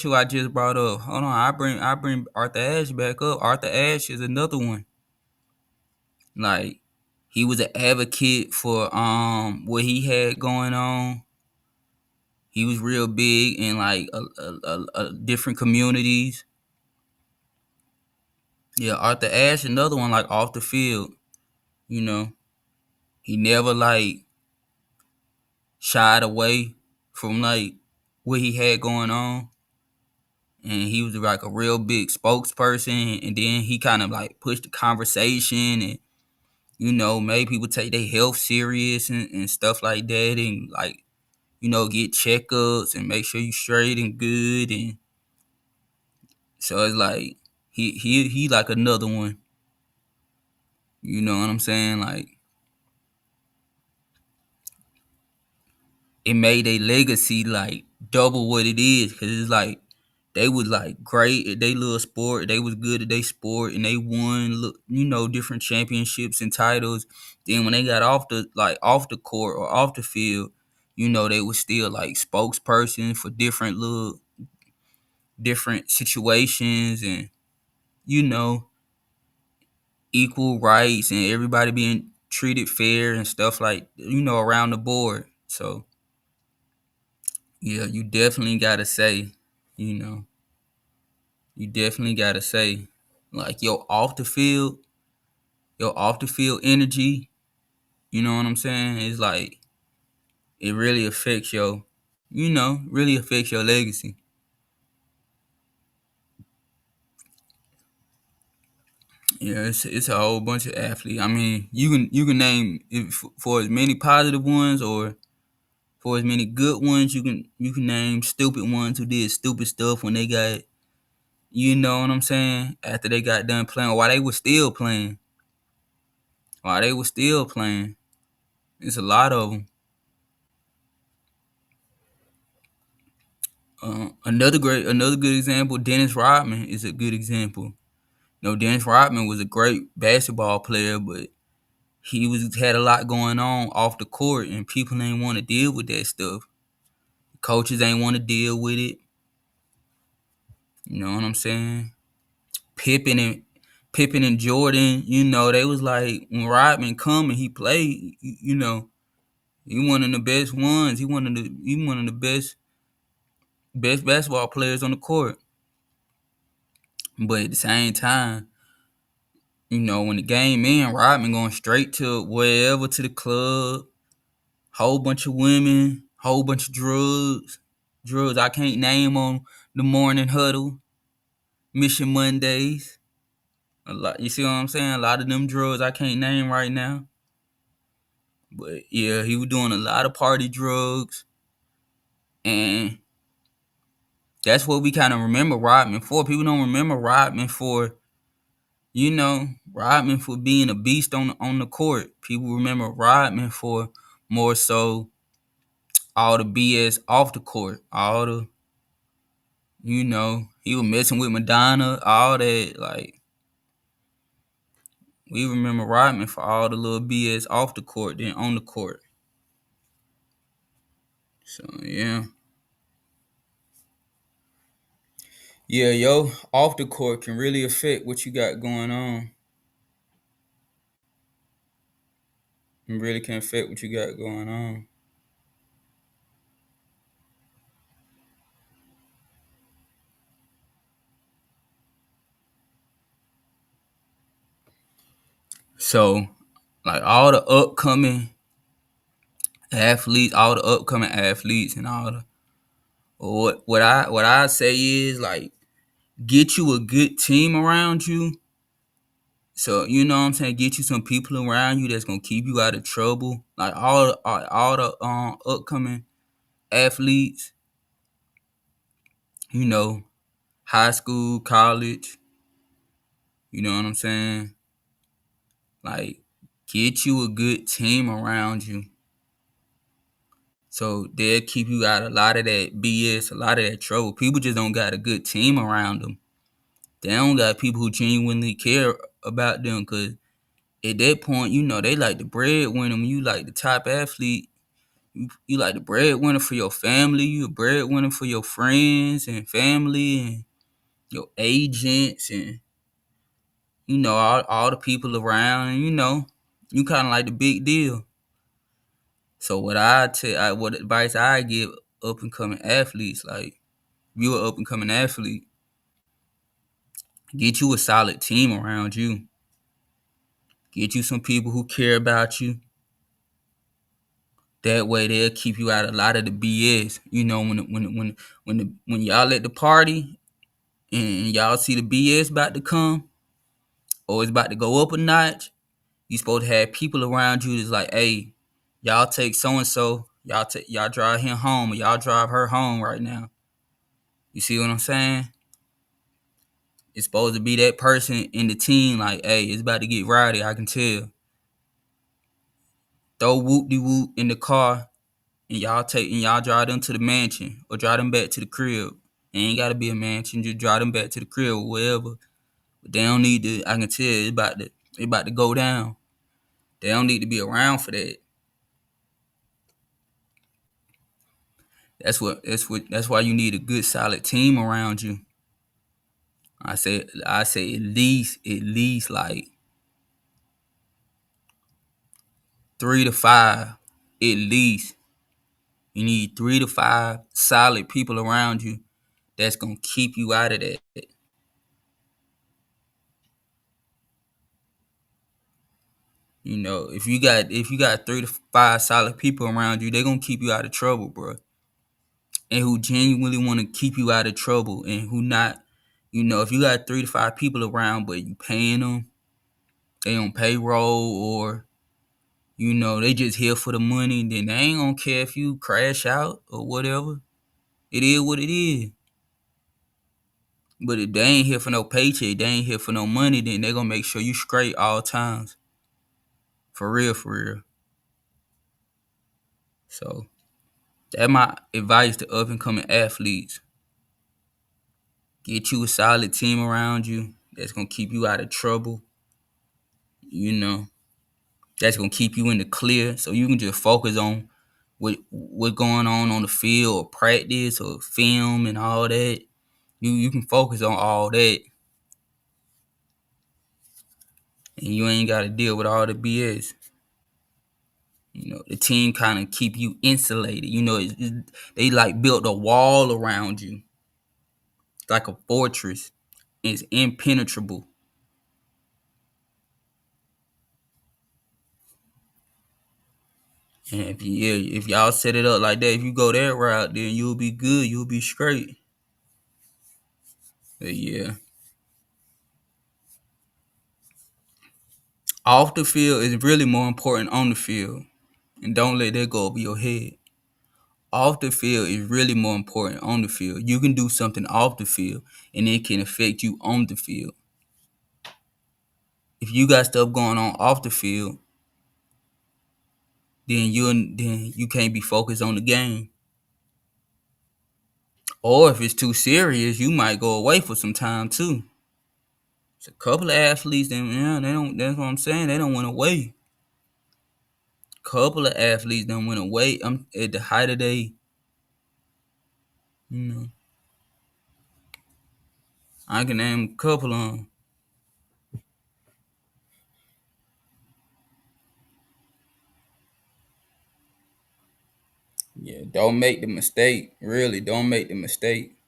who I just brought up. Hold on, I bring Arthur Ashe back up. Arthur Ashe is another one. Like he was an advocate for what he had going on. He was real big in like a different communities. Yeah, Arthur Ashe, another one, like off the field. He never like shied away from like what he had going on. And he was like a real big spokesperson, and then he kind of like pushed the conversation, and made people take their health serious and stuff like that, and like, get checkups and make sure you straight and good. And so it's like he like another one. You know what I'm saying? Like, it made their legacy like double what it is, because it's like they was like great at their little sport. They was good at their sport, and they won, different championships and titles. Then when they got off the court or off the field, they was still like spokesperson for different situations, and you know equal rights and everybody being treated fair and stuff like, around the board. So yeah, you definitely gotta say, you know, you definitely gotta say, like, your off the field energy, you know what I'm saying? It's like it really affects really affects your legacy. Yeah, it's a whole bunch of athletes. I mean, you can name for as many positive ones or for as many good ones. You can name stupid ones who did stupid stuff when they got, you know what I'm saying, after they got done playing, while they were still playing. While they were still playing. It's a lot of them. Another good example, Dennis Rodman is a good example. Dennis Rodman was a great basketball player, but he had a lot going on off the court, and people ain't want to deal with that stuff. Coaches ain't want to deal with it. You know what I'm saying? Pippen and Jordan, they was like, when Rodman come and he played, he one of the best ones. He one of the best basketball players on the court. But at the same time, when the game in, Rodman going straight to wherever, to the club, whole bunch of women, whole bunch of drugs I can't name on the Morning Huddle, Mission Mondays. A lot, you see what I'm saying? A lot of them drugs I can't name right now. But yeah, he was doing a lot of party drugs, and that's what we kind of remember Rodman for. People don't remember Rodman for, Rodman for being a beast on the court. People remember Rodman for more so all the BS off the court, all the, he was messing with Madonna, all that. Like, we remember Rodman for all the little BS off the court than on the court. So yeah. Yeah, off the court can really affect what you got going on. It really can affect what you got going on. So, like, all the upcoming athletes, and all the, what I say is, like, get you a good team around you. So, you know what I'm saying? Get you some people around you that's gonna keep you out of trouble. Like, all the upcoming athletes, high school, college, you know what I'm saying? Like, get you a good team around you. So they'll keep you out a lot of that BS, a lot of that trouble. People just don't got a good team around them. They don't got people who genuinely care about them, because at that point, they like the breadwinner. When you like the top athlete, you like the breadwinner for your family. You a breadwinner for your friends and family and your agents and, all the people around. And, you kind of like the big deal. So what advice I give up and coming athletes, like, if you're an up and coming athlete, get you a solid team around you. Get you some people who care about you. That way they'll keep you out of a lot of the BS. When y'all at the party and y'all see the BS about to come, or it's about to go up a notch, You supposed to have people around you that's like, hey, y'all take so and so, y'all drive him home, or y'all drive her home right now. You see what I'm saying? It's supposed to be that person in the team, like, hey, it's about to get rowdy, I can tell. Throw whoop-de-whoop in the car, and y'all drive them to the mansion, or drive them back to the crib. It ain't gotta be a mansion, just drive them back to the crib or wherever. But they don't need to, I can tell it's about to go down. They don't need to be around for that. That's why you need a good solid team around you. I say at least like 3 to 5. At least. You need 3 to 5 solid people around you that's gonna keep you out of that. You know, if you got 3 to 5 solid people around you, they're gonna keep you out of trouble, bro. And who genuinely want to keep you out of trouble, and who not. You know, if you got 3 to 5 people around, but you paying them, they on payroll, or you know they just here for the money, then they ain't gonna care if you crash out or whatever. It is what it is. But if they ain't here for no paycheck, they ain't here for no money, then they gonna make sure you straight all times. For real, for real. So that's my advice to up and coming athletes. Get you a solid team around you that's gonna keep you out of trouble. You know, that's gonna keep you in the clear, so you can just focus on what going on the field, or practice, or film, and all that. You can focus on all that, and you ain't got to deal with all the BS. You know, the team kind of keep you insulated. You know, they like built a wall around you, like a fortress. It's impenetrable. And if y'all set it up like that, if you go that route, then you'll be good. You'll be straight. But yeah, off the field is really more important on the field, and don't let that go over your head. Off the field is really more important on the field. You can do something off the field, and it can affect you on the field. If you got stuff going on off the field, then you can't be focused on the game. Or if it's too serious, you might go away for some time too. It's a couple of athletes, they don't. That's what I'm saying. They don't went away. Couple of athletes don't went away. I'm at the height of they, you know. I can name a couple of them. Yeah, don't make the mistake. Really, don't make the mistake.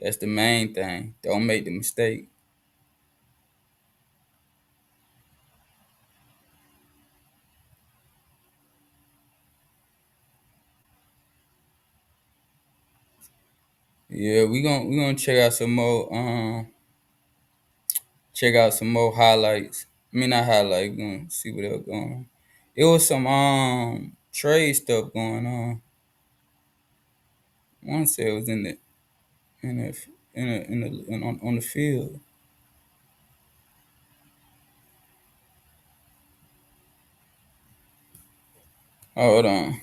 That's the main thing. Don't make the mistake. Yeah, we gonna check out some more highlights. I mean, not highlights. We're gonna see what else going on. It was some trade stuff going on. I want to say it was in the on the field. Hold on.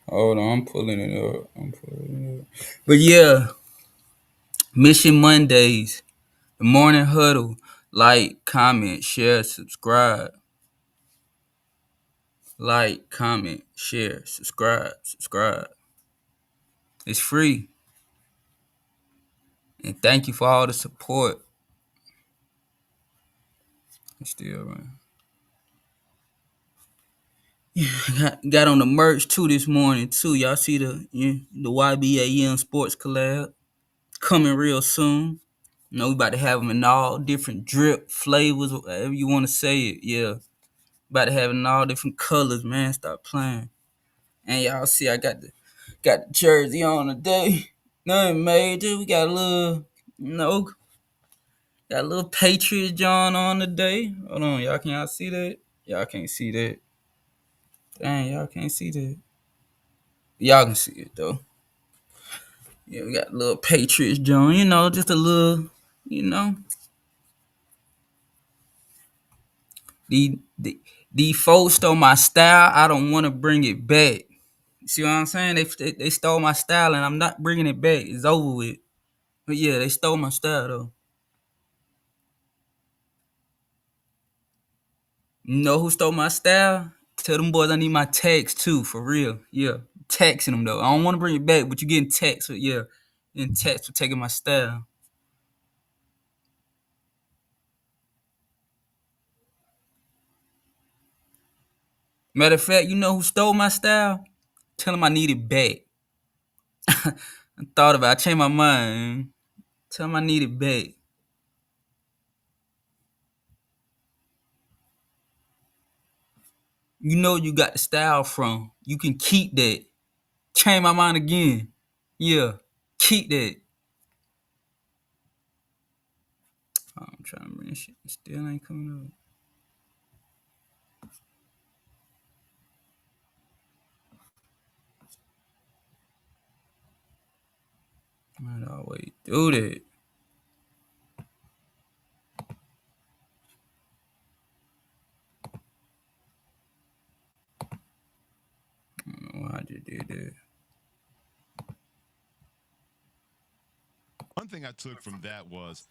Hold on, I'm pulling it up. But yeah, Mission Mondays, the Morning Huddle. Like, comment, share, subscribe. Like, comment, share, subscribe. It's free. And thank you for all the support. It's still running. Got on the merch too this morning too. Y'all see the YBAM Sports collab coming real soon. You know, we about to have them in all different drip flavors, whatever you want to say it. Yeah, about to have it in all different colors, man. Stop playing. And y'all see, I got the jersey on today. Nothing major. We got a little, got a little Patriots John on today. Hold on, y'all. Can y'all see that? Y'all can't see that. Dang, y'all can't see that. Y'all can see it though. Yeah, we got a little Patriots John. Just a little, you know. The folks stole my style. I don't want to bring it back. See what I'm saying? They stole my style, and I'm not bringing it back. It's over with. But yeah, they stole my style though. You know who stole my style? Tell them boys I need my text too, for real. Yeah, texting them though. I don't want to bring it back, but you getting text. But yeah, in text for taking my style. Matter of fact, you know who stole my style? Tell them I need it back. I thought about it. I changed my mind. Tell them I need it back. You know you got the style from. You can keep that. Change my mind again. Yeah, keep that. Oh, I'm trying to bring shit. It still ain't coming up. Might always do that. I don't know why I just did that. One thing I took from that was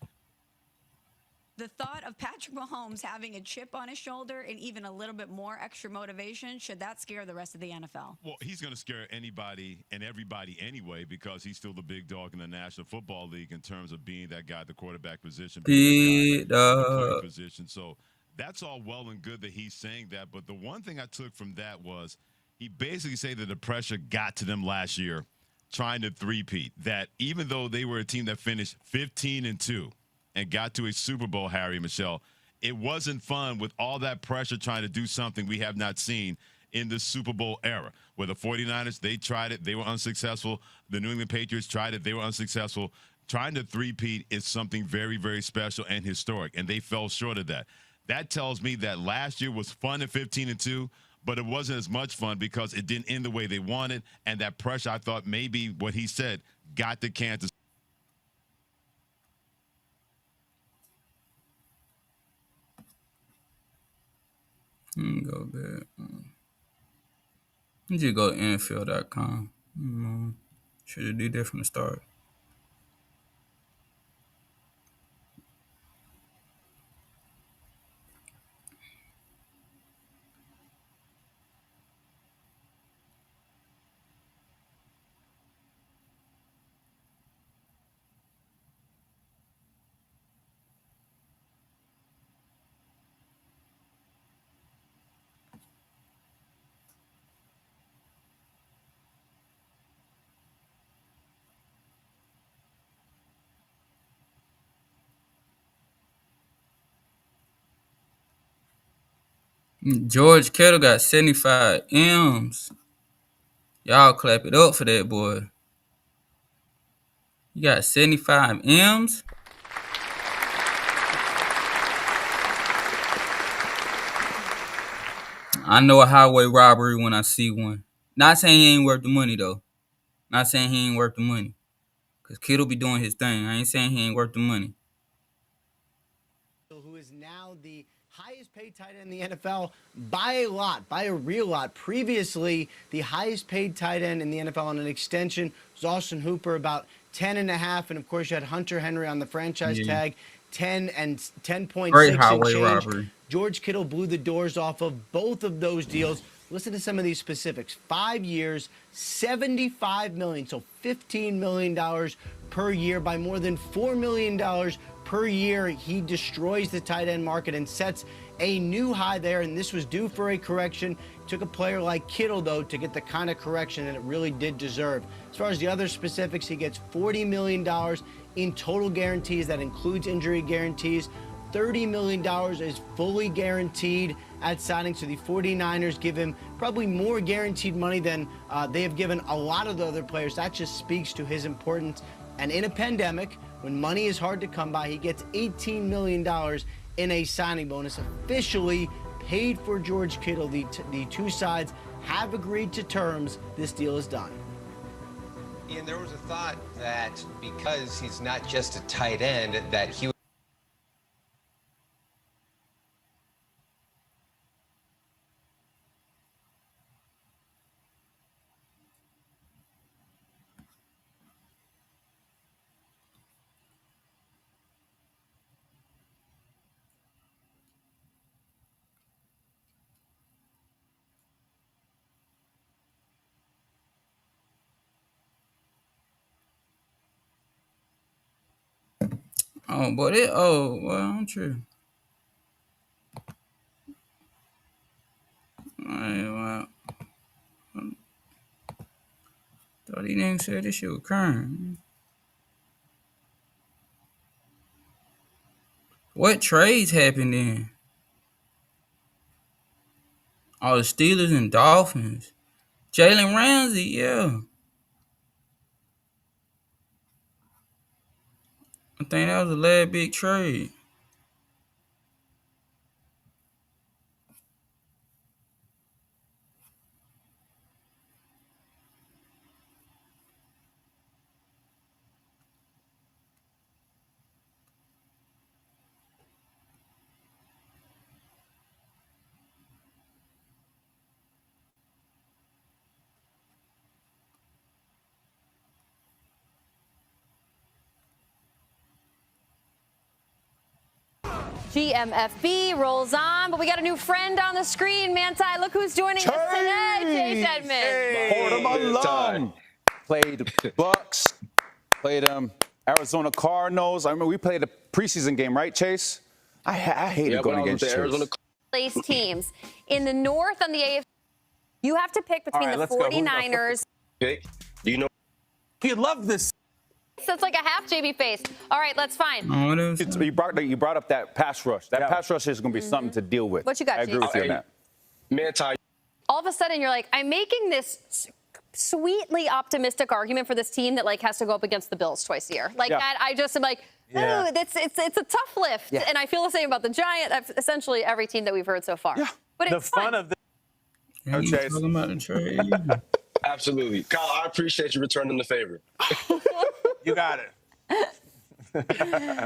the thought of Patrick Mahomes having a chip on his shoulder and even a little bit more extra motivation, should that scare the rest of the NFL? well, he's going to scare anybody and everybody anyway because he's still the big dog in the National Football League in terms of being that guy at the quarterback position, being that guy at the point position. So that's all well and good that he's saying that. But the one thing I took from that was he basically said that the pressure got to them last year trying to three-peat. That even though they were a team that finished 15-2 and got to a Super Bowl, Harry, Michelle, it wasn't fun with all that pressure trying to do something we have not seen in the Super Bowl era, where the 49ers, they tried it, they were unsuccessful. The New England Patriots tried it, they were unsuccessful. Trying to three-peat is something very, very special and historic, and they fell short of that. That tells me that last year was fun at 15-2, but it wasn't as much fun because it didn't end the way they wanted, and that pressure, I thought maybe what he said, got to Kansas. Go back. You just go to NFL.com. Should have did that from the start. George Kittle got 75 M's. Y'all clap it up for that boy. You got 75 M's? I know a highway robbery when I see one. Not saying he ain't worth the money, though. Not saying he ain't worth the money. Because Kittle be doing his thing. I ain't saying he ain't worth the money. Who is now the highest paid tight end in the NFL by a lot, by a real lot. Previously, the highest paid tight end in the NFL on an extension was Austin Hooper, about 10.5, and of course you had Hunter Henry on the franchise tag, 10 and 10.6 Great and highway change. robbery. George Kittle blew the doors off of both of those deals. Listen to some of these specifics. 5 years, $75 million, so $15 million per year. By more than $4 million per year, he destroys the tight end market and sets a new high there, and this was due for a correction. It took a player like Kittle, though, to get the kind of correction that it really did deserve. As far as the other specifics, he gets $40 million in total guarantees. That includes injury guarantees. $30 million is fully guaranteed at signing, so the 49ers give him probably more guaranteed money than they have given a lot of the other players. That just speaks to his importance. And in a pandemic, when money is hard to come by, he gets $18 million in a signing bonus, officially paid for George Kittle. The two sides have agreed to terms. This deal is done. Ian, there was a thought that because he's not just a tight end, that he Oh, but I'm true. Well, thought he didn't say this shit was current. What trades happened then? Oh, the Steelers and Dolphins. Jalen Ramsey, yeah. I think that was the last big trade. GMFB rolls on, but we got a new friend on the screen, Manti. Look who's joining us today, Chase Edmonds. Fordham alum. Played Bucks, played Arizona Cardinals. I remember we played a preseason game, right, Chase? I hated going against Chase. Arizona place teams. In the North on the AFC, you have to pick between the 49ers. Do you know? You love this. So it's like a half JB face. All right, let's find. You brought up that pass rush. That pass rush is going to be something to deal with. What you got, I agree with you on that. Manti. All of a sudden, you're like, I'm making this sweetly optimistic argument for this team that like has to go up against the Bills twice a year. Like that, I just am like, oh, it's a tough lift. And I feel the same about the Giants. Essentially, every team that we've heard so far. Yeah. But it's fun of Chase. Talking about the trade. Absolutely. Kyle, I appreciate you returning the favor. You got it.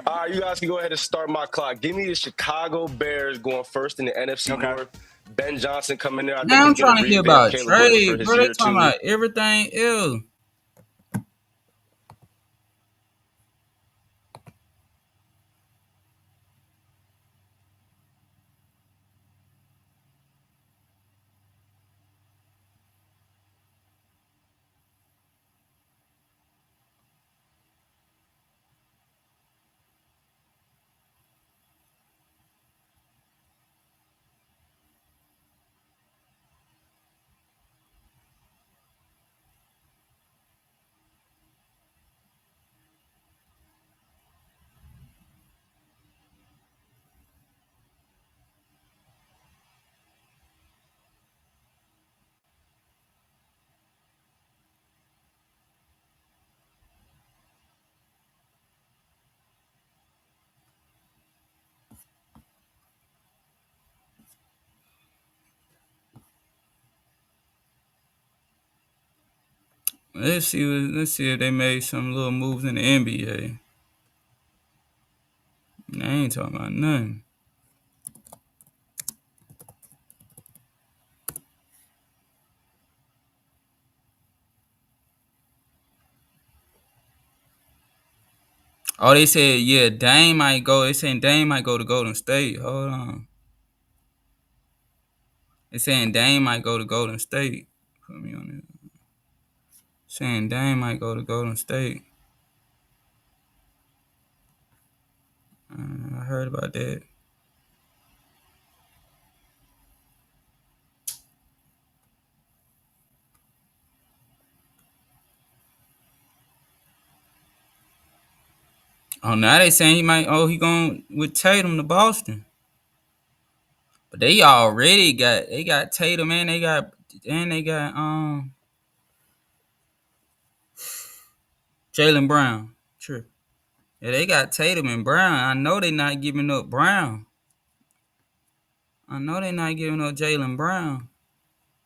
All right, you guys can go ahead and start my clock. Give me the Chicago Bears going first in the NFC North. Ben Johnson coming there. Now I'm trying to hear about trade, bro. They talking about everything else. Let's see if they made some little moves in the NBA. I ain't talking about nothing. Oh, they said, yeah, Dame might go. They saying Dame might go to Golden State. Hold on. They saying Dame might go to Golden State. Put me on it. Saying Dame might go to Golden State. I heard about that. Oh, now they saying he might. Oh, he going with Tatum to Boston. But they already got. They got Tatum and they got Jaylen Brown. True. Yeah, they got Tatum and Brown. I know they not giving up Brown. I know they not giving up Jaylen Brown.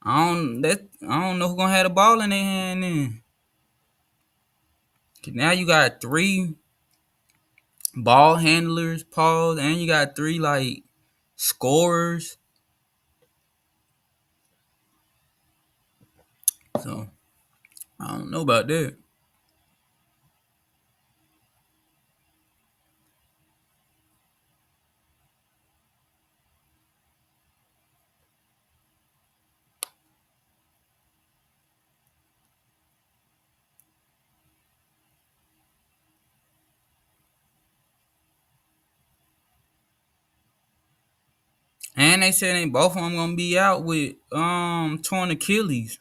I don't know who gonna have the ball in their hand then. Now you got 3 ball handlers, Paul, and you got 3 like scorers. So I don't know about that. And they said they both of them gonna be out with torn Achilles.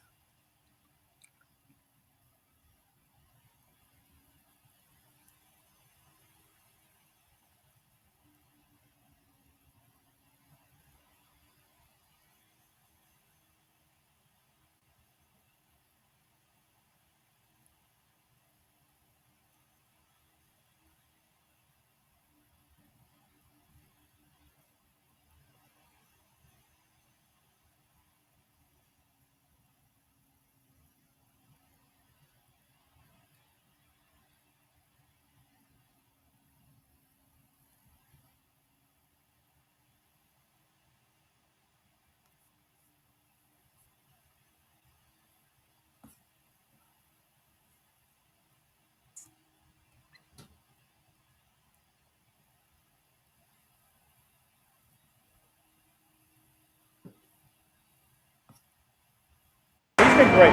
He's been great.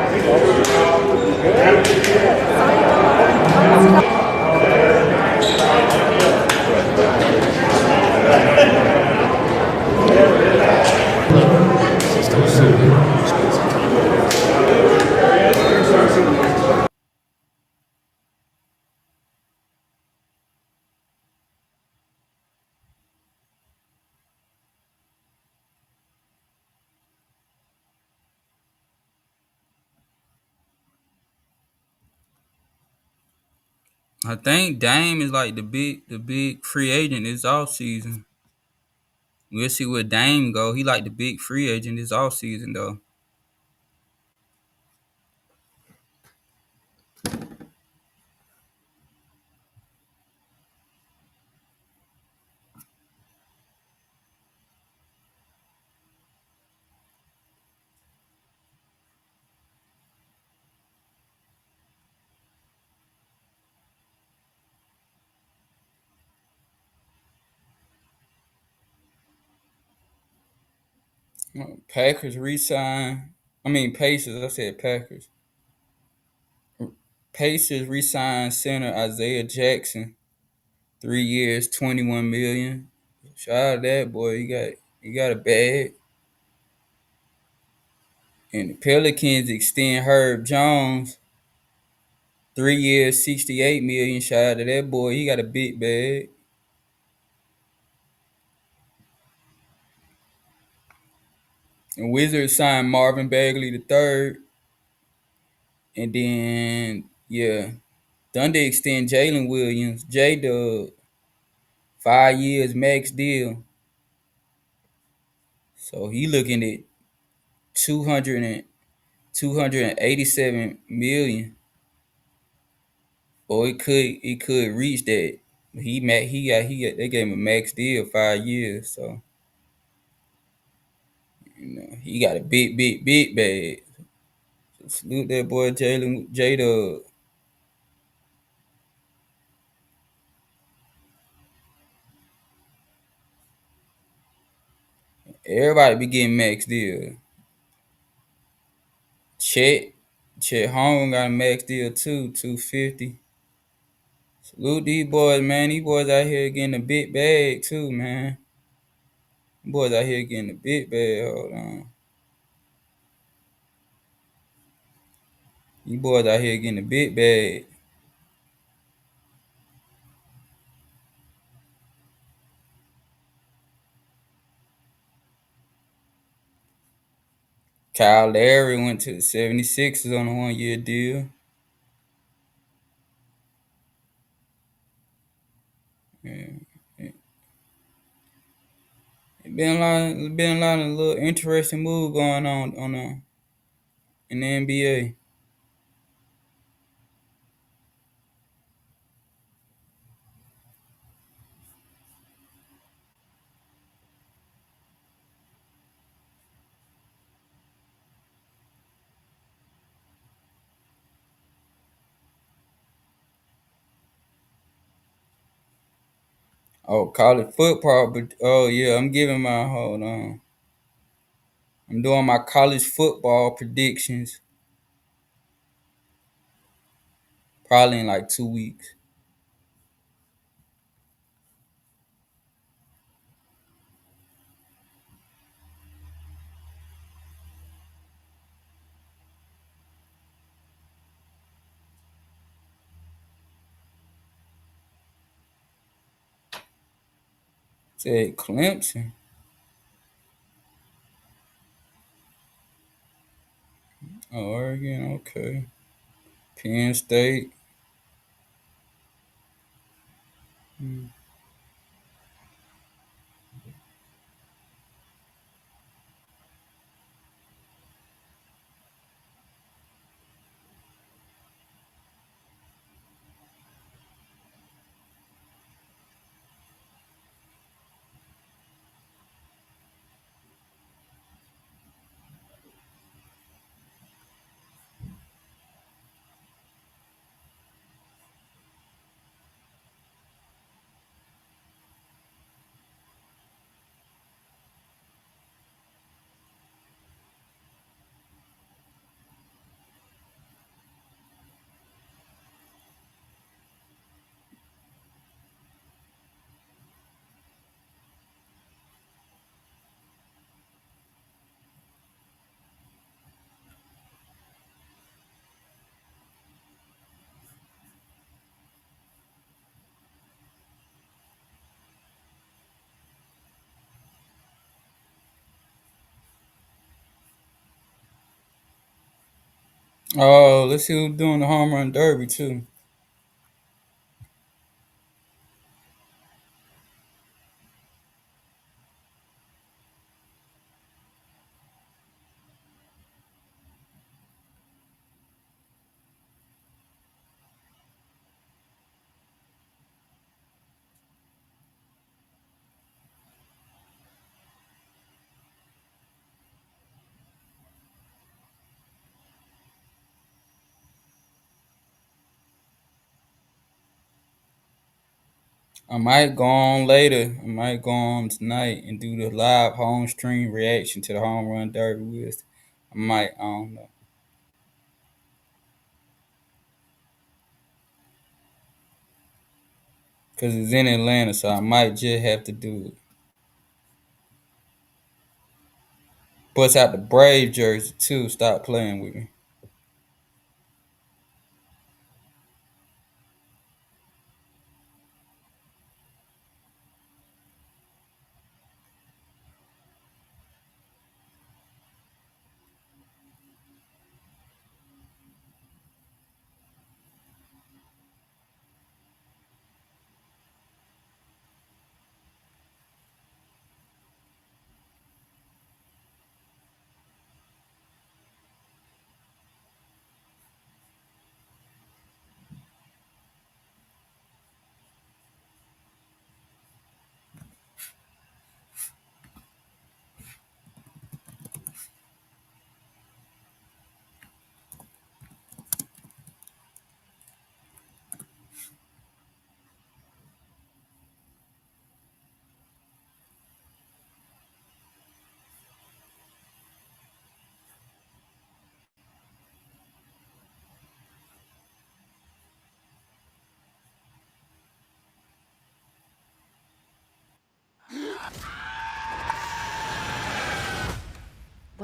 I think Dame is like the big free agent this offseason. We'll see where Dame go. He like the big free agent this offseason though. Packers resign. Pacers. I said Packers. Pacers resign center Isaiah Jackson. 3 years, $21 million. Shout out that boy. He got a bag. And the Pelicans extend Herb Jones. 3 years, $68 million. Shout out to that boy. He got a big bag. And Wizards signed Marvin Bagley III. And then, Thunder extend Jalen Williams, J-Dub, 5 years max deal. So he looking at 287 million. Or it could reach that. They gave him a max deal 5 years. So he got a big bag. So salute that boy Jalen J-Dub. Everybody be getting max deal. Chet Holmgren got a max deal too, 250. Salute these boys, man. These boys out here getting a big bag too, man. These boys out here getting a big bag. Hold on. These boys out here getting a big bag. Kyle Lowry went to the 76ers on a 1-year deal. Yeah. It been a lot of little interesting moves going on in the NBA. Oh, college football, but oh yeah, I'm giving my hold on. I'm doing my college football predictions. Probably in like 2 weeks. Said Clemson. Oh, Oregon, okay. Penn State. Oh, let's see who's doing the home run derby too. I might go on later. I might go on tonight and do the live home stream reaction to the home run derby with. I don't know. Because it's in Atlanta, so I might just have to do it. Bust out the Brave jersey too. Stop playing with me.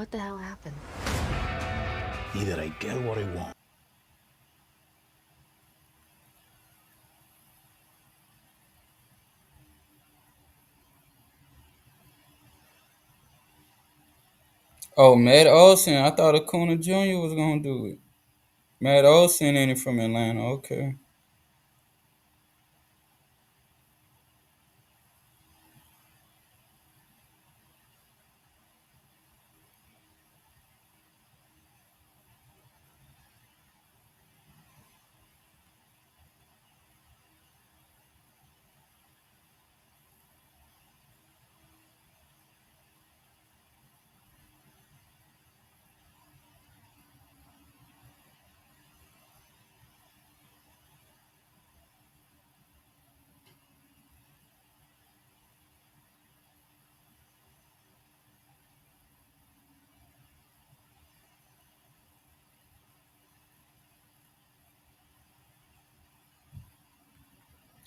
What the hell happened? Either I get what I want. Oh, Matt Olson. I thought Acuna Jr. was going to do it. Matt Olson ain't from Atlanta. Okay.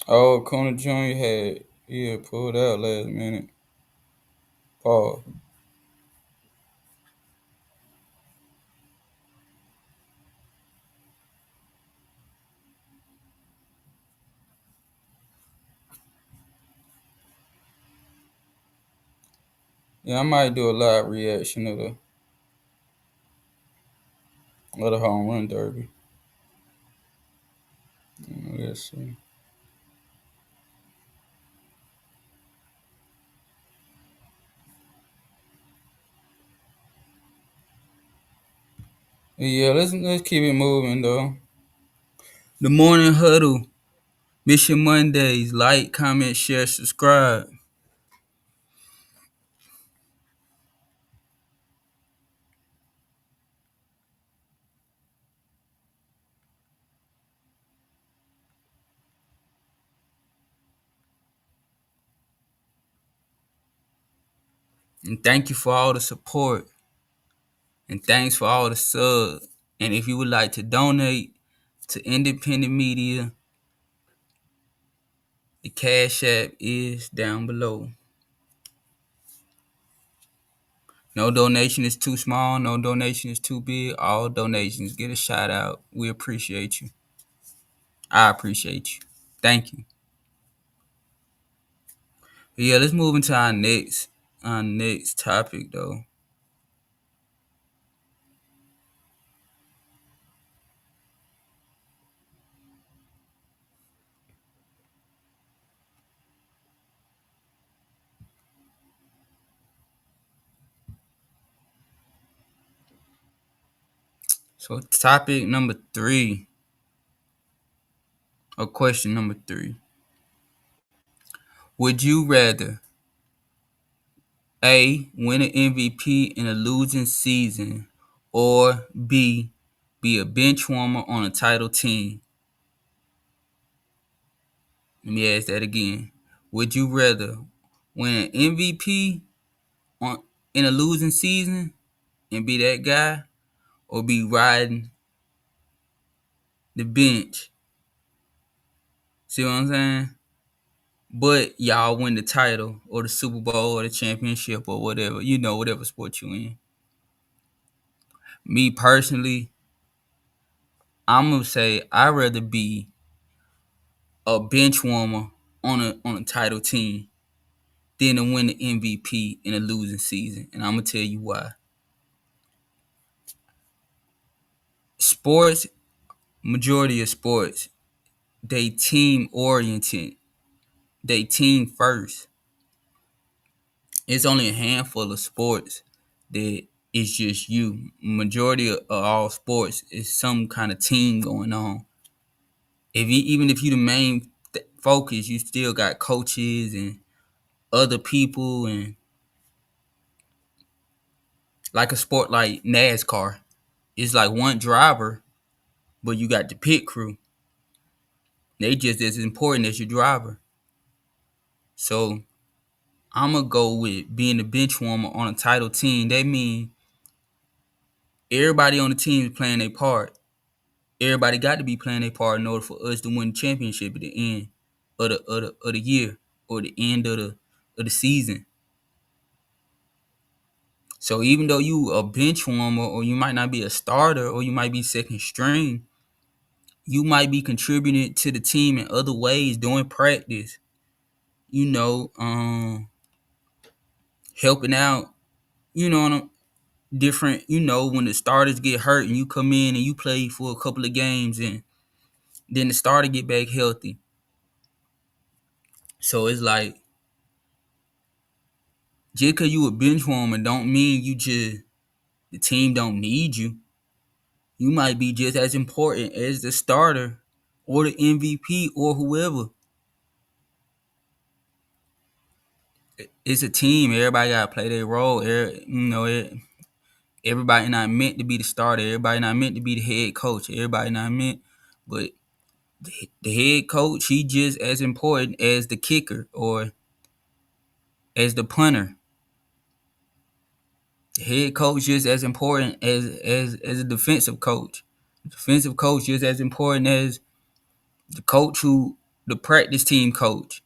Oh, Acuna Jr. had pulled out last minute. Pause. Yeah, I might do a live reaction of the home run derby. Let's see. Yeah, let's keep it moving though. The Morning Huddle, Mission Mondays. Like, comment, share, subscribe. And thank you for all the support. And thanks for all the subs. And if you would like to donate to independent media, the Cash App is down below. No donation is too small. No donation is too big. All donations get a shout out. We appreciate you. I appreciate you. Thank you. But yeah, let's move into our next topic though. So topic number 3, or question number 3. Would you rather A, win an MVP in a losing season, or B, be a bench warmer on a title team? Let me ask that again. Would you rather win an MVP in a losing season and be that guy, or be riding the bench? See what I'm saying? But y'all win the title or the Super Bowl or the championship or whatever, whatever sport you in. Me personally, I'm gonna say I'd rather be a bench warmer on a title team than to win the MVP in a losing season. And I'm gonna tell you why. Sports, majority of sports, they team oriented. They team first. It's only a handful of sports that it's just you. Majority of all sports is some kind of team going on. Even if you the main focus, you still got coaches and other people, and like a sport like NASCAR, it's like one driver, but you got the pit crew. They just as important as your driver. So I'm gonna go with being a bench warmer on a title team. That means everybody on the team is playing their part. Everybody got to be playing their part in order for us to win the championship at the end of the year or the end of the season. So even though you a bench warmer, or you might not be a starter, or you might be second string, you might be contributing to the team in other ways during practice. You know, helping out. You know, different. You know, when the starters get hurt and you come in and you play for a couple of games, and then the starter get back healthy. So it's like, just because you a bench warmer don't mean the team don't need you. You might be just as important as the starter or the MVP or whoever. It's a team. Everybody got to play their role. Everybody not meant to be the starter. Everybody not meant to be the head coach. Everybody not meant. But the head coach, he just as important as the kicker or as the punter. The head coach just as important as a defensive coach. The defensive coach just as important as the practice team coach.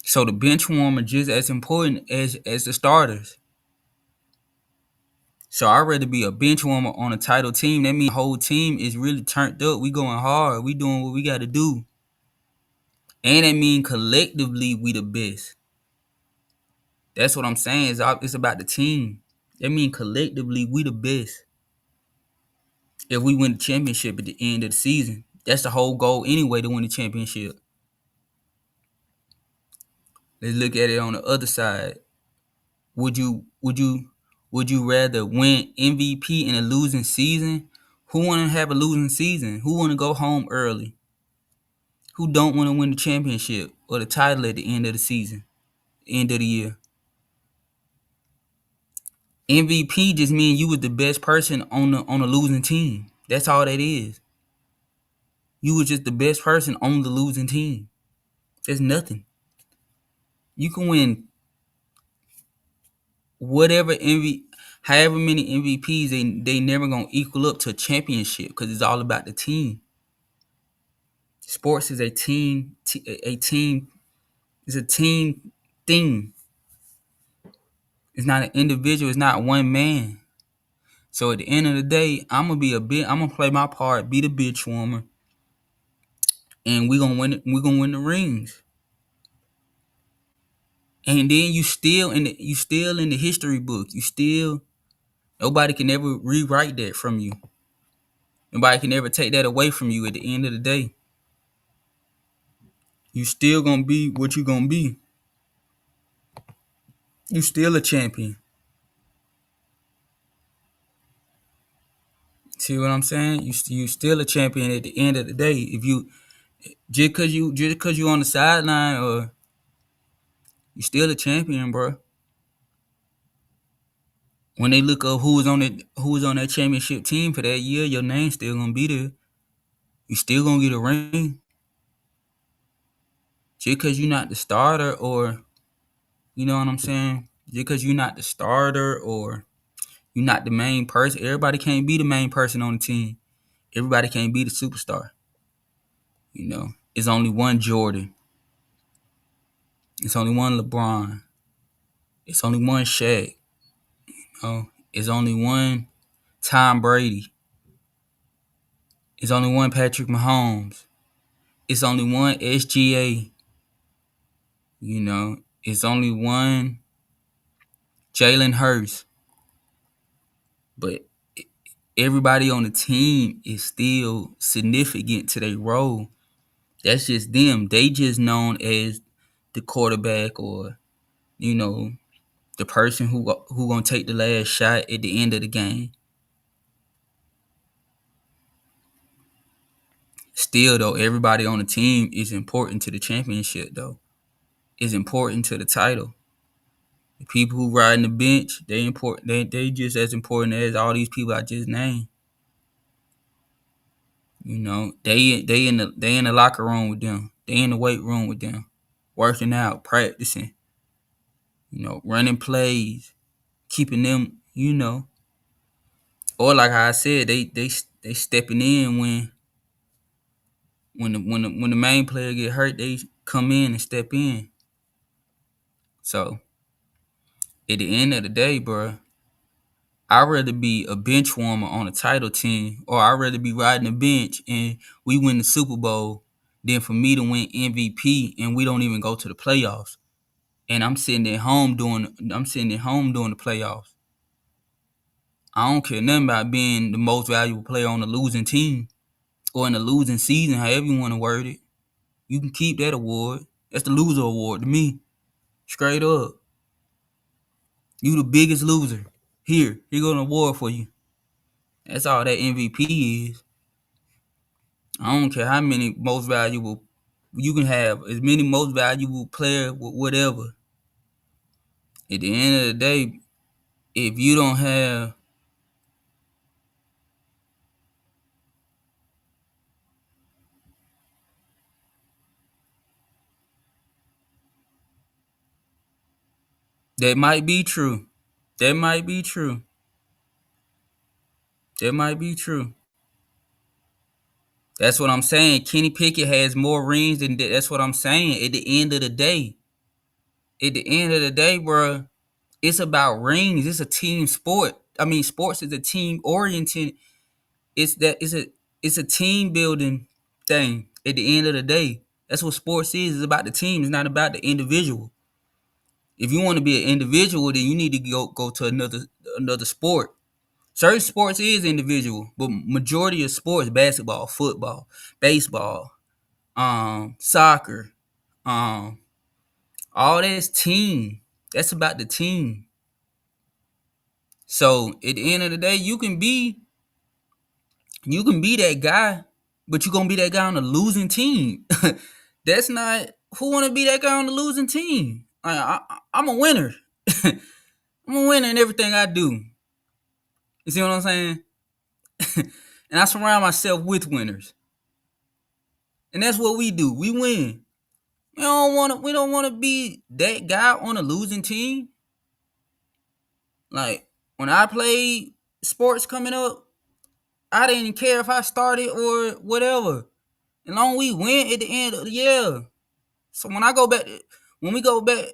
So the bench warmer just as important as the starters. So I'd rather be a bench warmer on a title team. That means the whole team is really turned up. We going hard. We doing what we got to do. And that means collectively we the best. That's what I'm saying. It's about the team. That means collectively we the best. If we win the championship at the end of the season, that's the whole goal anyway, to win the championship. Let's look at it on the other side. Would you rather win MVP in a losing season? Who want to have a losing season? Who want to go home early? Who don't want to win the championship or the title at the end of the season, end of the year? MVP just means you was the best person on a losing team. That's all that is. You was just the best person on the losing team. There's nothing. You can win however many MVPs, they never gonna equal up to a championship, because it's all about the team. Sports is a team. It's a team thing. It's not an individual. It's not one man. So at the end of the day, I'm gonna play my part, be the bitch warmer, and we gonna win. We gonna win the rings. And then you still in the history book. Nobody can ever rewrite that from you. Nobody can ever take that away from you. At the end of the day, you still gonna be what you gonna be. You still a champion. See what I'm saying? You still a champion at the end of the day. If you just cause you on the sideline, or you still a champion, bro. When they look up who was on that championship team for that year, your name's still gonna be there. You still gonna get a ring. Just cause you're not the starter, or you know what I'm saying? Just cause you're not the starter, or you're not the main person. Everybody can't be the main person on the team. Everybody can't be the superstar. You know, it's only one Jordan. It's only one LeBron. It's only one Shaq. It's only one Tom Brady. It's only one Patrick Mahomes. It's only one SGA. You know, it's only one Jalen Hurts. But everybody on the team is still significant to their role. That's just them. They just known as the quarterback, or, you know, the person who gonna take the last shot at the end of the game. Still, though, everybody on the team is important to the championship, though. Is important to the title. The people who ride the bench, they important. They just as important as all these people I just named. You know, they in the locker room with them. They in the weight room with them, working out, practicing. You know, running plays, keeping them. You know, or like I said, they stepping in when the main player get hurt, they come in and step in. So At the end of the day, bro, I'd rather be a bench warmer on a title team, or I'd rather be riding the bench and we win the Super Bowl than for me to win MVP and we don't even go to the playoffs. And I'm sitting at home doing the playoffs. I don't care nothing about being the most valuable player on the losing team or in the losing season, however you want to word it. You can keep that award. That's the loser award to me. Straight up. You the biggest loser. Here go an award for you. That's all that MVP is. I don't care how many most valuable you can have, as many most valuable player, whatever. At the end of the day, if you don't have that might be true. That might be true. That might be true. That's what I'm saying. Kenny Pickett has more rings than that. That's what I'm saying. At the end of the day, bro, it's about rings. It's a team sport. I mean, sports is a team oriented. It's a team building thing. At the end of the day, that's what sports is. It's about the team. It's not about the individual. If you want to be an individual, then you need to go to another sport. Certain sports is individual, but majority of sports, basketball, football, baseball, soccer, all that's team. That's about the team. So at the end of the day, you can be that guy, but you're gonna be that guy on the losing team. That's not who wanna be that guy on the losing team. I'm a winner. I'm a winner in everything I do. You see what I'm saying? And I surround myself with winners. And that's what we do. We win. We don't want to be that guy on a losing team. Like when I played sports coming up, I didn't care if I started or whatever. As long as we win at the end of the year. So when we go back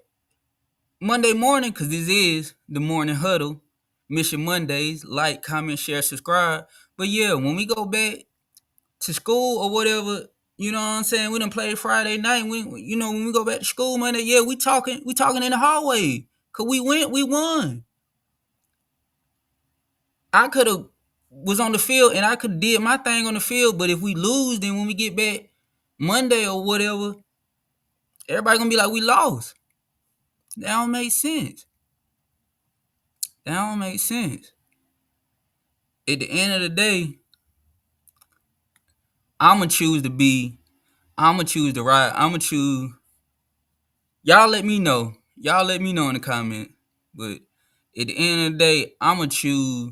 Monday morning, because this is the Morning Huddle, Mission Mondays, like, comment, share, subscribe. But yeah, when we go back to school or whatever, you know what I'm saying? We done played Friday night. When we go back to school Monday, yeah, we talking in the hallway. Cause we won. I could have was on the field and I could have did my thing on the field, but if we lose, then when we get back Monday or whatever, everybody gonna be like, we lost. That don't make sense. That don't make sense. At the end of the day, I'ma choose to ride. I'ma choose. Y'all let me know. Y'all let me know in the comment. But at the end of the day, I'ma choose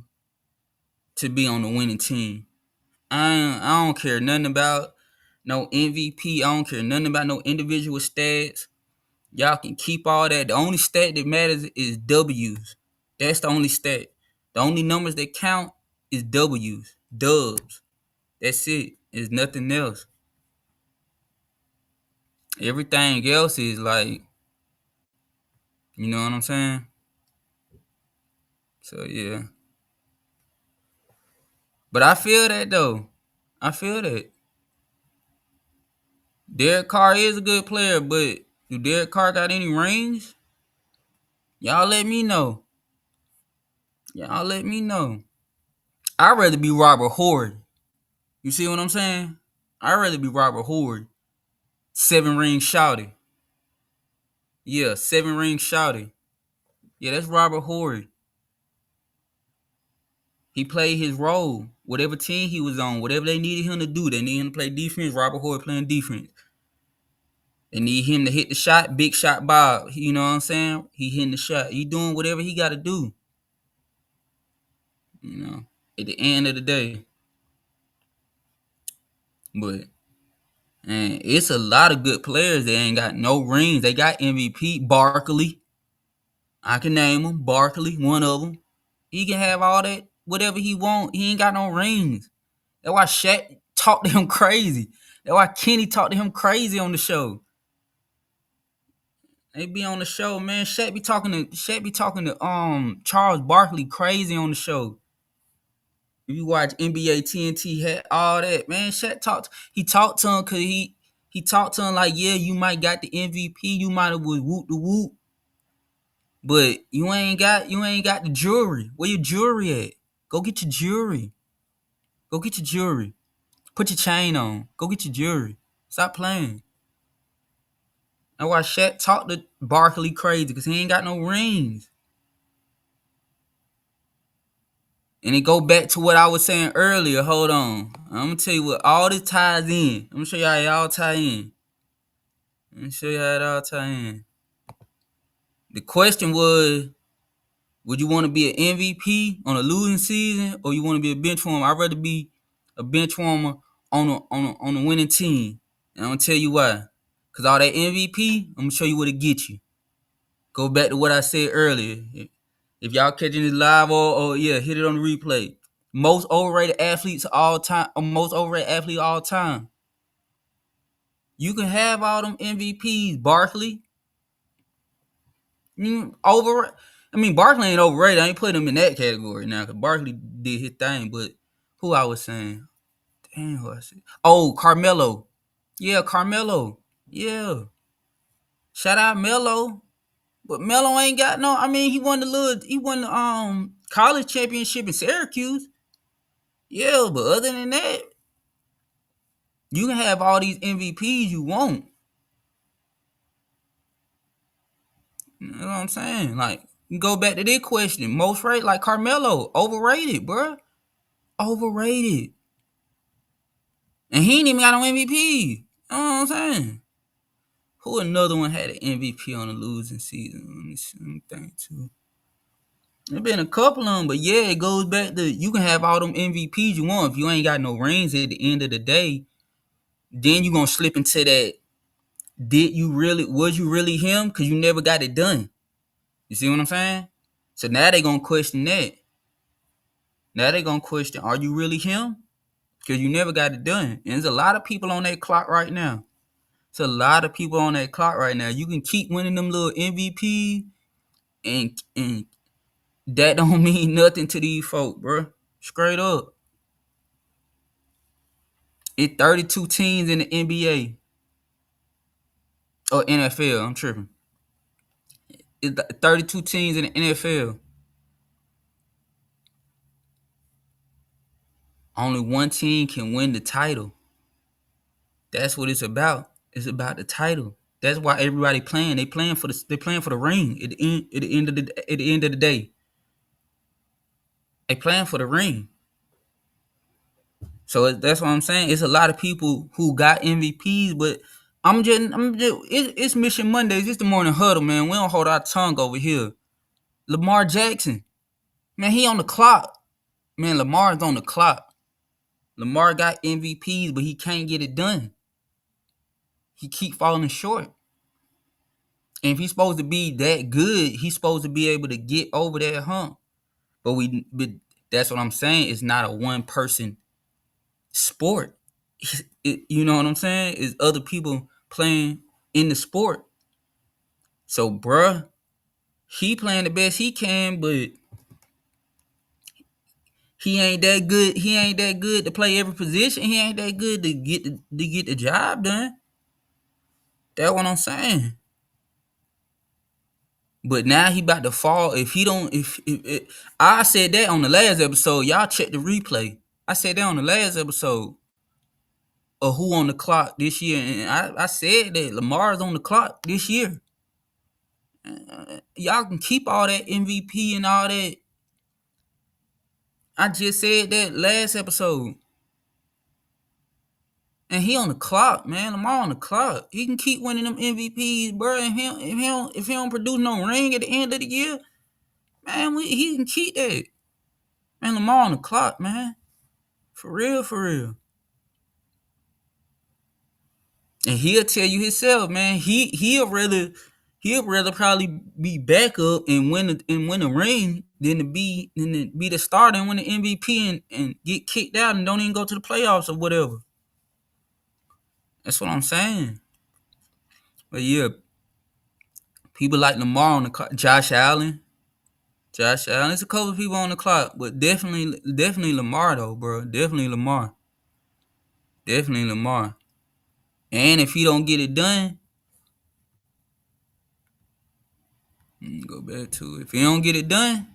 to be on the winning team. I don't care nothing about no MVP. I don't care nothing about no individual stats. Y'all can keep all that. The only stat that matters is W's. That's the only stat. The only numbers that count is W's, dubs. That's it. It's nothing else. Everything else is like, you know what I'm saying? So yeah. But I feel that though. I feel that. Derek Carr is a good player, but do Derek Carr got any rings? Y'all let me know. Y'all let me know. I'd rather be Robert Horry. You see what I'm saying? I'd rather be Robert Horry. 7-ring shouty. Yeah, 7-ring shouty. Yeah, that's Robert Horry. He played his role. Whatever team he was on, whatever they needed him to do, they needed him to play defense. Robert Horry playing defense. They need him to hit the shot. Big shot Bob. You know what I'm saying? He hitting the shot. He doing whatever he got to do. You know, at the end of the day. But, man, it's a lot of good players that ain't got no rings. They got MVP. Barkley. I can name him. Barkley, one of them. He can have all that, whatever he want. He ain't got no rings. That's why Shaq talked to him crazy. That's why Kenny talked to him crazy on the show. They be on the show, man. Shaq be talking to Charles Barkley crazy on the show. If you watch NBA TNT, had all that, man. Shaq talked to him because he talked to him like, yeah, you might got the MVP, you might have was whoop the whoop, but you ain't got the jewelry. Where your jewelry at? Go get your jewelry. Go get your jewelry. Put your chain on. Go get your jewelry. Stop playing. That's why Shaq talked to Barkley crazy because he ain't got no rings. And it go back to what I was saying earlier. Hold on. I'm going to tell you what all this ties in. I'm going to show you how it all tie in. Let me show you how it all tie in. The question was, would you want to be an MVP on a losing season or you want to be a bench warmer? I'd rather be a bench warmer on a winning team. And I'm going to tell you why. Because all that MVP, I'm going to show you what it gets you. Go back to what I said earlier. If y'all catching this live or hit it on the replay. Most overrated athletes all time. Most overrated athlete all time. You can have all them MVPs, Barkley. Barkley ain't overrated. I ain't putting him in that category now because Barkley did his thing. But who I was saying? Damn, who I said? Oh, Carmelo. Yeah, Carmelo. Yeah. Shout out Melo. But Melo ain't got no. He won the college championship in Syracuse. Yeah, but other than that, you can have all these MVPs you want. You know what I'm saying? Like, you go back to this question. Most rated, like Carmelo, overrated, bro. Overrated. And he ain't even got no MVP. You know what I'm saying? Who another one had an MVP on a losing season? Let me think too. There's been a couple of them, but yeah, it goes back to you can have all them MVPs you want. If you ain't got no rings at the end of the day, then you gonna slip into that. Was you really him? Because you never got it done. You see what I'm saying? So now they gonna question that. Now they gonna question, are you really him? Because you never got it done. And there's a lot of people on that clock right now. It's a lot of people on that clock right now. You can keep winning them little MVP, and that don't mean nothing to these folk, bro. Straight up. It's 32 teams in the NBA. Or NFL, I'm tripping. It's 32 teams in the NFL. Only one team can win the title. That's what it's about. It's about the title. That's why everybody playing. They playing for the ring at the end of the day. They playing for the ring. So that's what I'm saying. It's a lot of people who got MVPs, but it's Mission Mondays. It's the Morning Huddle, man. We don't hold our tongue over here. Lamar Jackson, man, he on the clock. Man, Lamar's on the clock. Lamar got MVPs, but he can't get it done. He keep falling short. And if he's supposed to be that good, he's supposed to be able to get over that hump. But that's what I'm saying. It's not a one-person sport. You know what I'm saying? It's other people playing in the sport. So, bruh, he playing the best he can, but he ain't that good. He ain't that good to play every position. He ain't that good to get the job done. That's what I'm saying. But now he about to fall. If he don't, if I said that on the last episode, y'all check the replay. I said that on the last episode of Who on the Clock this year, and I said that Lamar's on the clock this year. Y'all can keep all that MVP and all that. I just said that last episode. And he on the clock, man. Lamar on the clock. He can keep winning them MVPs, bro. And if he don't produce no ring at the end of the year, man, he can keep that. Man, Lamar on the clock, man. For real, for real. And he'll tell you himself, man. He'll rather probably be backup and win a ring than to be the starter and win the MVP and get kicked out and don't even go to the playoffs or whatever. That's what I'm saying. But yeah, People like Lamar on the clock. Josh Allen. There's a couple of people on the clock, but definitely Lamar though, bro. Definitely Lamar. And if he don't get it done, go back to it. If he don't get it done,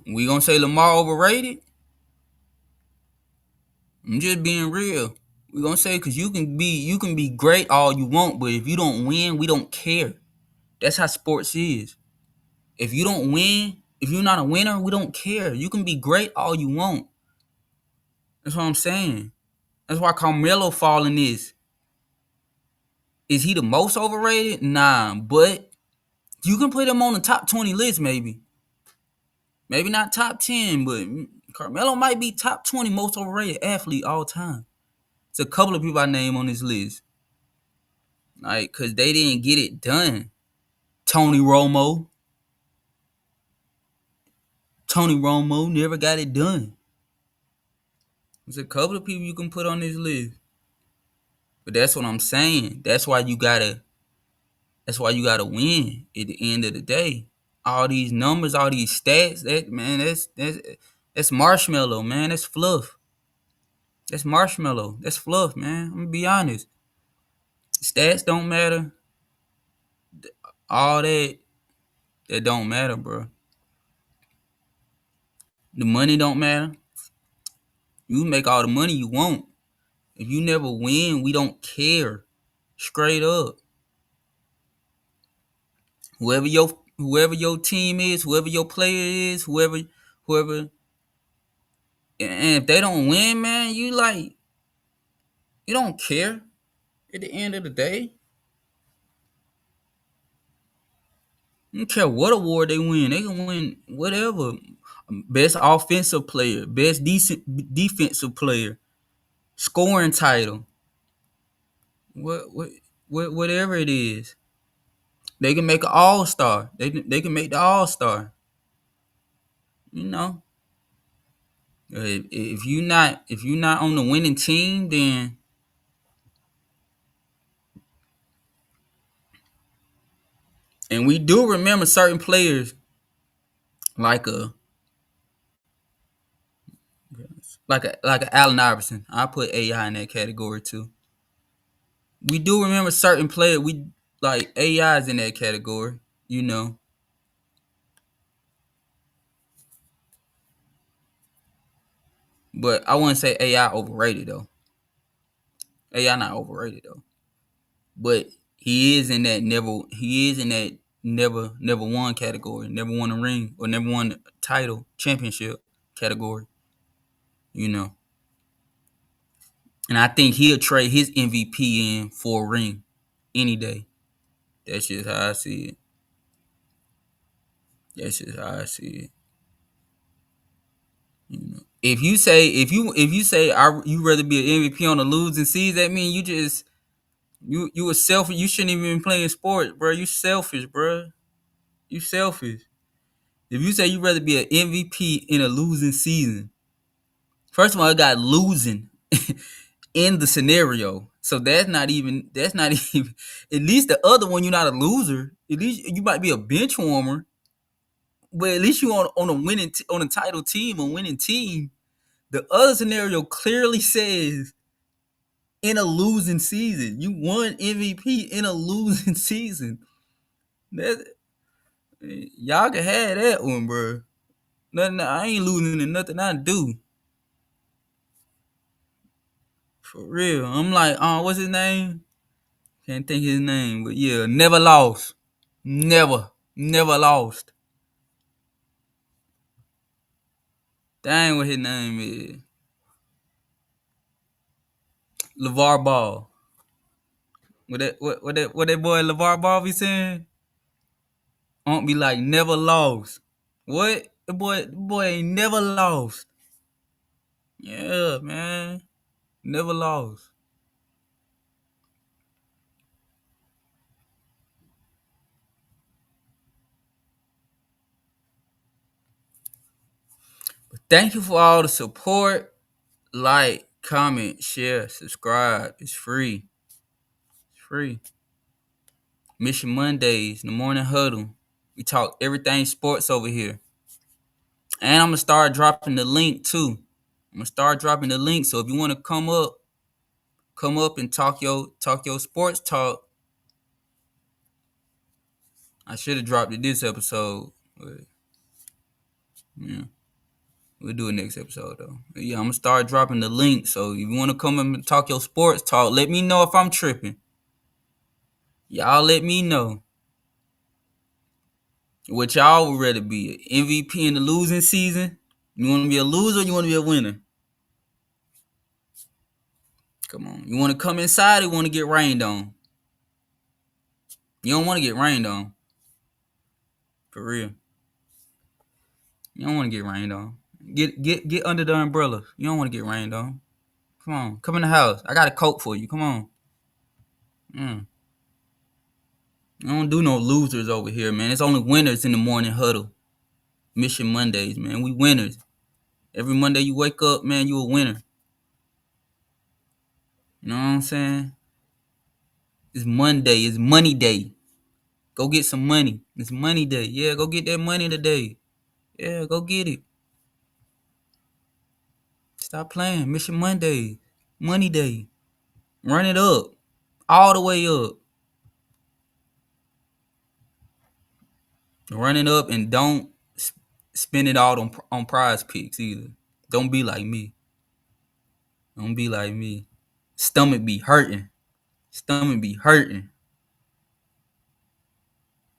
we gonna say Lamar overrated? I'm just being real. We gonna say because you can be great all you want, but if you don't win, we don't care. That's how sports is. If you don't win, if you're not a winner, we don't care. You can be great all you want. That's what I'm saying. That's why Carmelo falling is. Is he the most overrated? Nah, but you can put him on the top 20 list, maybe. Maybe not top 10, but Carmelo might be top 20 most overrated athlete all time. It's a couple of people I name on this list. Like, because they didn't get it done. Tony Romo never got it done. There's a couple of people you can put on this list. But that's what I'm saying. That's why you gotta win at the end of the day. All these numbers, all these stats, that's marshmallow, man. That's fluff. That's marshmallow. That's fluff, man. I'm gonna be honest. Stats don't matter. All that don't matter, bro. The money don't matter. You make all the money you want. If you never win, we don't care. Straight up. Whoever your team is, whoever your player is, whoever, and if they don't win, man, you don't care at the end of the day. You don't care what award they win. They can win whatever. Best offensive player, best defensive player, scoring title. Whatever it is. They can make an all-star. They can make the all-star. You know. If you're not on the winning team, then and we do remember certain players like a Allen Iverson. I put AI in that category too. We do remember certain players. We like AI's in that category, you know. But I wouldn't say AI overrated though. AI not overrated though. But he is in that never won category, never won a ring or never won a title, championship category. You know. And I think he'll trade his MVP in for a ring any day. That's just how I see it. You know, if you say you rather be an MVP on a losing season, that means you a selfish. You shouldn't even be playing sports, bro. You selfish, bro. You selfish. If you say you rather be an MVP in a losing season, first of all, I got losing in the scenario. So that's not even at least the other one you're not a loser. At least you might be a bench warmer. But at least you on a winning on a title team, a winning team. The other scenario clearly says in a losing season. You won MVP in a losing season. Y'all can have that one, bro. Nothing. I ain't losing in nothing I do. For real. I'm like, what's his name? Can't think his name, but yeah, never lost. Never lost. Dang, what his name is. LeVar Ball. What that boy LeVar Ball be saying? Won't be like never lost. What? The boy ain't never lost. Yeah, man. Never lost. But thank you for all the support. Like, comment, share, subscribe. It's free. free. Mission Mondays, the Morning Huddle. We talk everything sports over here. And I'm going to start dropping the link, too. I'm going to start dropping the link. So if you want to come up and talk your sports talk. I should have dropped it this episode. But, yeah. We'll do it next episode, though. But yeah, I'm going to start dropping the link. So if you want to come and talk your sports talk, let me know if I'm tripping. Y'all let me know. What y'all would rather be, an MVP in the losing season? You want to be a loser or you want to be a winner? Come on. You want to come inside or you want to get rained on? You don't want to get rained on. For real. You don't want to get rained on. Get under the umbrella. You don't want to get rained on. Come on. Come in the house. I got a coat for you. Come on. I don't do no losers over here, man. It's only winners in the Morning Huddle. Mission Mondays, man. We winners. Every Monday you wake up, man, you a winner. You know what I'm saying? It's Monday. It's money day. Go get some money. It's money day. Yeah, go get that money today. Yeah, go get it. Stop playing. Mission Monday. Money day. Run it up. All the way up. Run it up and don't spend it all on prize picks either. Don't be like me. Don't be like me. Stomach be hurting. Stomach be hurting.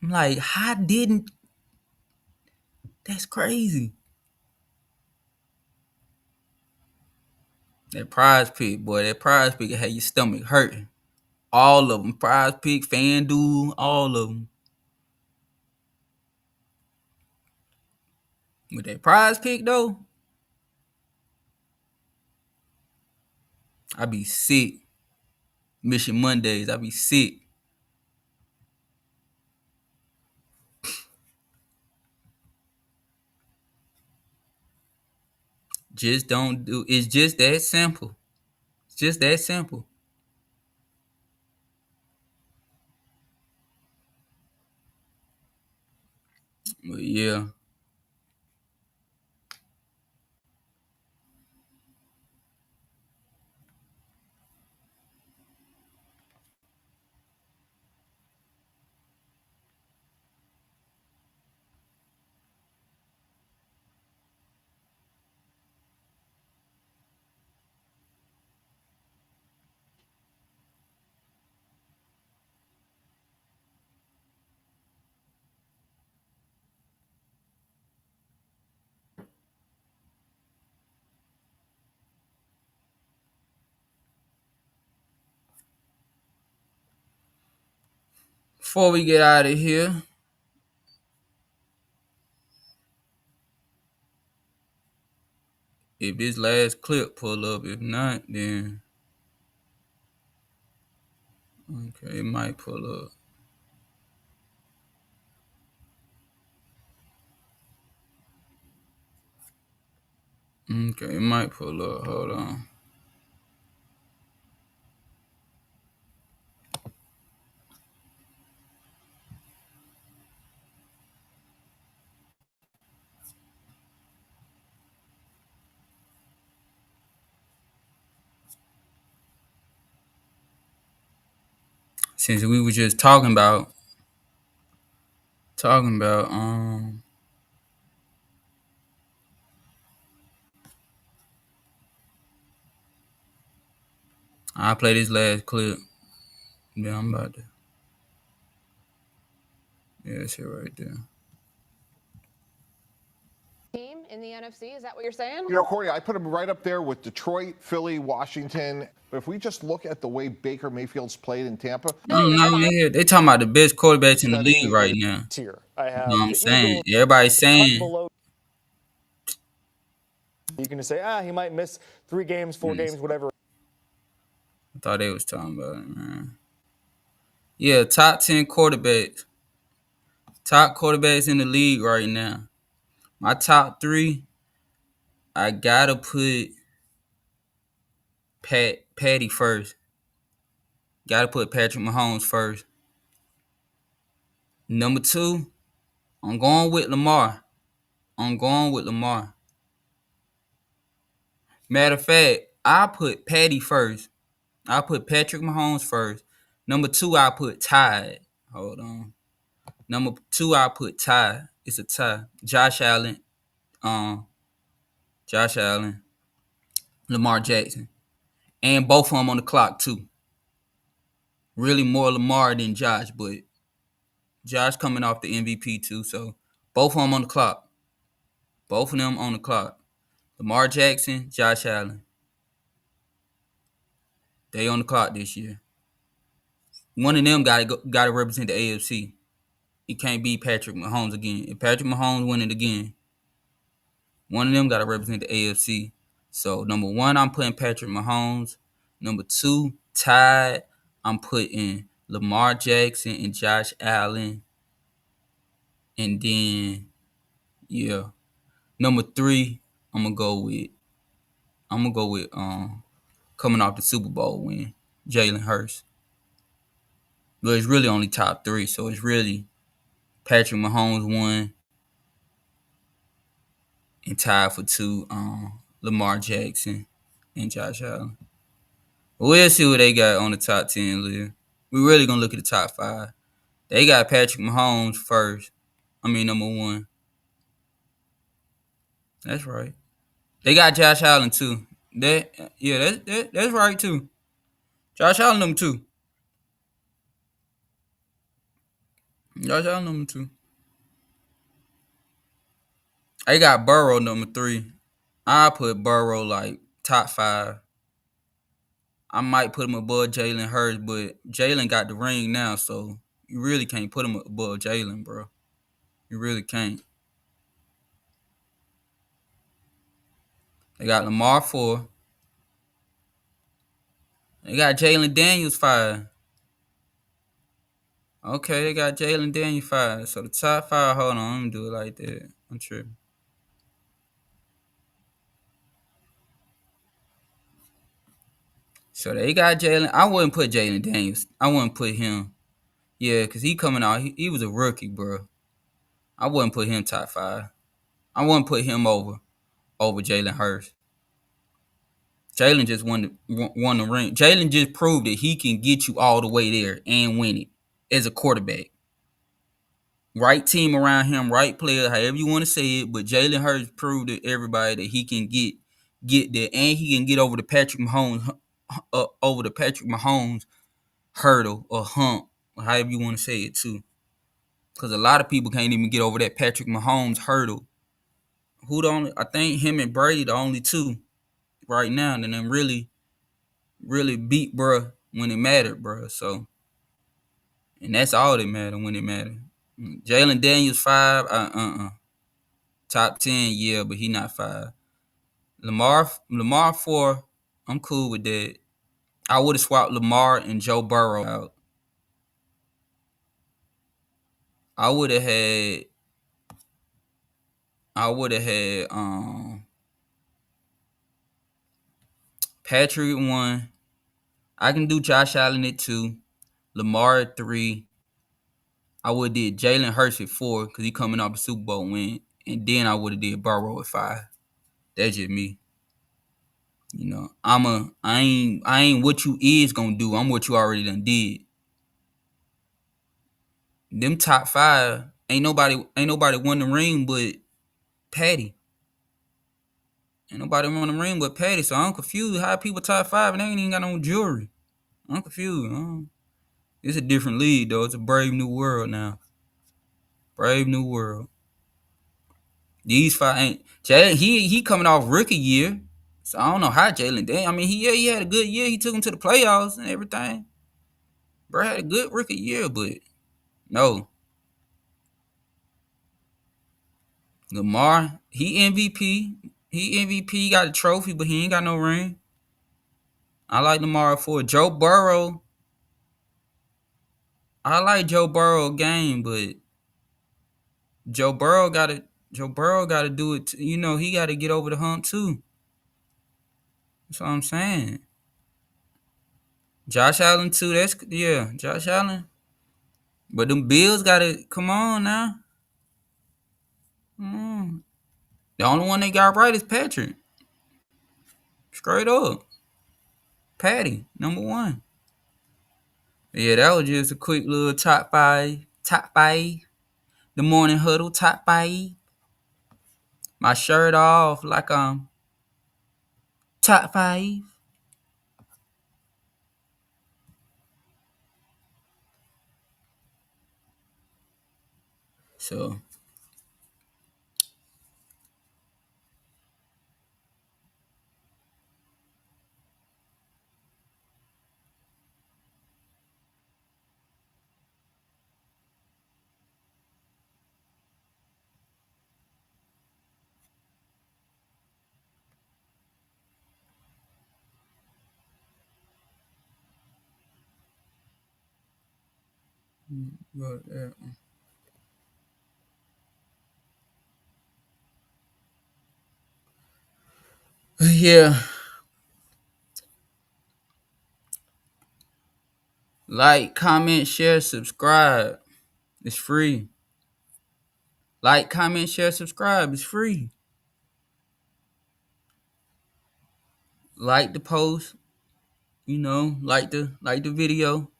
I'm like, how didn't... That's crazy. That prize pick, boy. That prize pick had your stomach hurting. All of them. Prize pick, FanDuel, all of them. With that prize pick, though, I be sick. Mission Mondays, I be sick. Just don't do. It's just that simple. It's just that simple. But yeah. Before we get out of here, if this last clip pull up, if not, then okay, it might pull up. Okay, it might pull up. Hold on. Since we were just talking about I'll play this last clip. Yeah, I'm about to. Yeah, that's it right there. Team in the NFC, is that what you're saying? You know, Corey, I put him right up there with Detroit, Philly, Washington. But if we just look at the way Baker Mayfield's played in Tampa, They talking about the best quarterbacks in the league right now. Tier. I have You know what I'm saying? Everybody's saying. You can just say, he might miss 3 games, 4 games, whatever. I thought they was talking about it, man. Yeah, top 10 quarterbacks. Top quarterbacks in the league right now. My top 3, I gotta put Patty first. Got to put Patrick Mahomes first. Number 2, I'm going with Lamar. Matter of fact, I put Patty first. I put Patrick Mahomes first. Number 2, I put Ty. Hold on. Number 2, I put Ty. It's a tie. Josh Allen, Lamar Jackson, and both of them on the clock too. Really more Lamar than Josh, but Josh coming off the MVP too, so both of them on the clock. Both of them on the clock. Lamar Jackson, Josh Allen. They on the clock this year. One of them got to represent the AFC. It can't be Patrick Mahomes again. If Patrick Mahomes win it again, one of them got to represent the AFC. So, number 1, I'm putting Patrick Mahomes. Number 2, tied, I'm putting Lamar Jackson and Josh Allen. And then, yeah. Number 3, I'm gonna go with coming off the Super Bowl win, Jalen Hurts. But it's really only top 3, so it's really Patrick Mahomes 1 and tied for 2, Lamar Jackson and Josh Allen. We'll see what they got on the top 10 list. We're really gonna look at the top 5. They got Patrick Mahomes first. Number 1. That's right. They got Josh Allen too. That's right too. Josh Allen number 2. Josh Allen number 2. They got Burrow number 3. I put Burrow like top 5. I might put him above Jalen Hurts, but Jalen got the ring now, so you really can't put him above Jalen, bro. You really can't. They got Lamar 4. They got Jalen Daniels 5. Okay, they got Jalen Daniels 5. So the top 5, hold on, let me do it like that. I'm tripping. So they got Jalen. I wouldn't put Jalen Daniels. I wouldn't put him. Yeah, because he coming out. He was a rookie, bro. I wouldn't put him top 5. I wouldn't put him over Jalen Hurts. Jalen just won the ring. Jalen just proved that he can get you all the way there and win it as a quarterback. Right team around him, right player, however you want to say it. But Jalen Hurts proved to everybody that he can get there, and he can get over the Patrick Mahomes hurdle or hump, or however you want to say it too. Because a lot of people can't even get over that Patrick Mahomes hurdle. I think him and Brady the only 2 right now, and then really beat bruh when it mattered, bruh. So, and that's all that mattered when it mattered. Jalen Daniels 5, top 10, yeah, but he not 5. Lamar 4, I'm cool with that. I would have swapped Lamar and Joe Burrow out. I would have had Patrick 1. I can do Josh Allen at 2. Lamar at 3. I would have did Jalen Hurts at 4 because he coming off the Super Bowl win. And then I would have did Burrow at 5. That's just me. You know, I ain't what you is gonna do. I'm what you already done did. Them top 5, ain't nobody won the ring but Patty. Ain't nobody won the ring but Patty. So I'm confused how people top 5 and they ain't even got no jewelry. I'm confused. It's a different league though. It's a brave new world now. Brave new world. These 5 ain't Jalen. He coming off rookie year. So I don't know how Jalen did. He had a good year. He took him to the playoffs and everything. Bro had a good rookie year, but no. Lamar, he MVP. He got a trophy, but he ain't got no ring. I like Lamar 4. Joe Burrow. I like Joe Burrow game, but Joe Burrow gotta do it. You know, he gotta get over the hump too. That's what I'm saying. Josh Allen too. Josh Allen. But them Bills gotta come on now. The only one they got right is Patrick. Straight up. Patty, number one. Yeah, that was just a quick little top five. The morning huddle, top five. My shirt off like top five. So yeah. Like, comment, share, subscribe. It's free. Like, comment, share, subscribe. It's free. Like the post, like the video.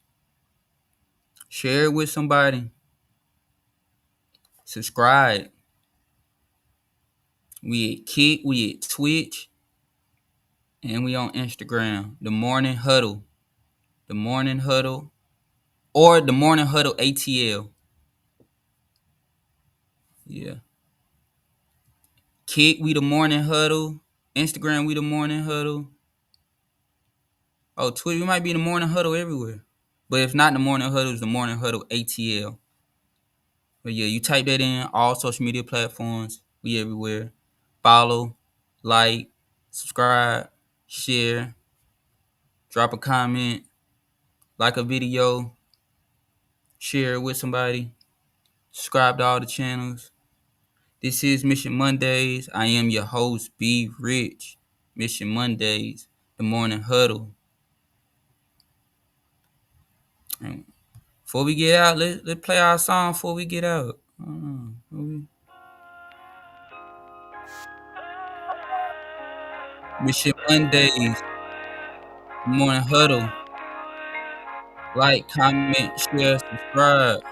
Share it with somebody. Subscribe. We at Kick, we at Twitch, and we on Instagram. The Morning Huddle. The Morning Huddle. Or the Morning Huddle ATL. Yeah. Kick, we the Morning Huddle. Instagram, we the Morning Huddle. Oh, Twitter, we might be the Morning Huddle everywhere. But if not the Morning Huddle, it's the Morning Huddle ATL. But yeah, you type that in, all social media platforms. We everywhere. Follow, like, subscribe, share, drop a comment, like a video, share it with somebody, subscribe to all the channels. This is Mission Mondays. I am your host, B Rich. Mission Mondays, the Morning Huddle. And before we get out, let's play our song before we get out. Mission Mondays, the Morning Huddle. Like, comment, share, subscribe.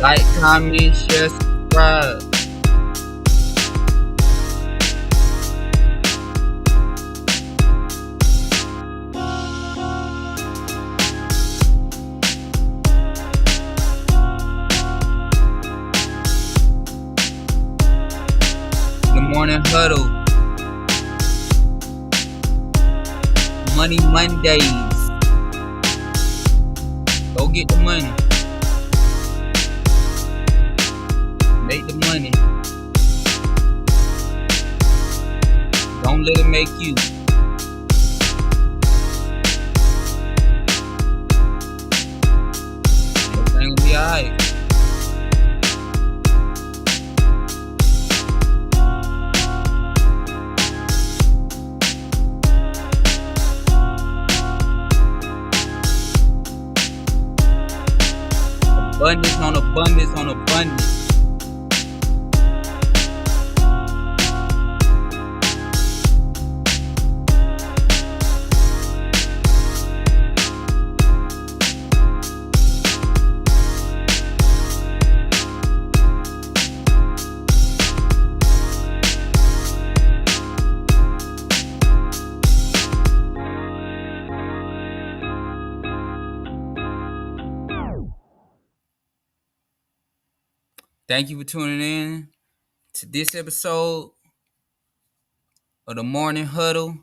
Like, comment, share, subscribe. The Morning Huddle. Money Mondays. Go get the money. Make the money. Don't let it make you. Everything will be alright. Abundance on abundance on abundance. Thank you for tuning in to this episode of the Morning Huddle.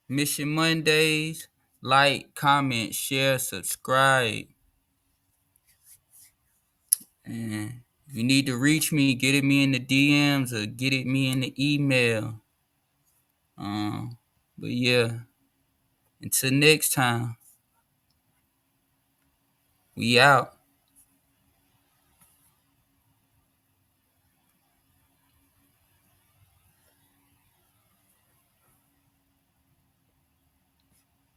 Mission Mondays. Like, comment, share, subscribe. And if you need to reach me, get it me in the DMs or get it me in the email. But yeah, until next time, we out.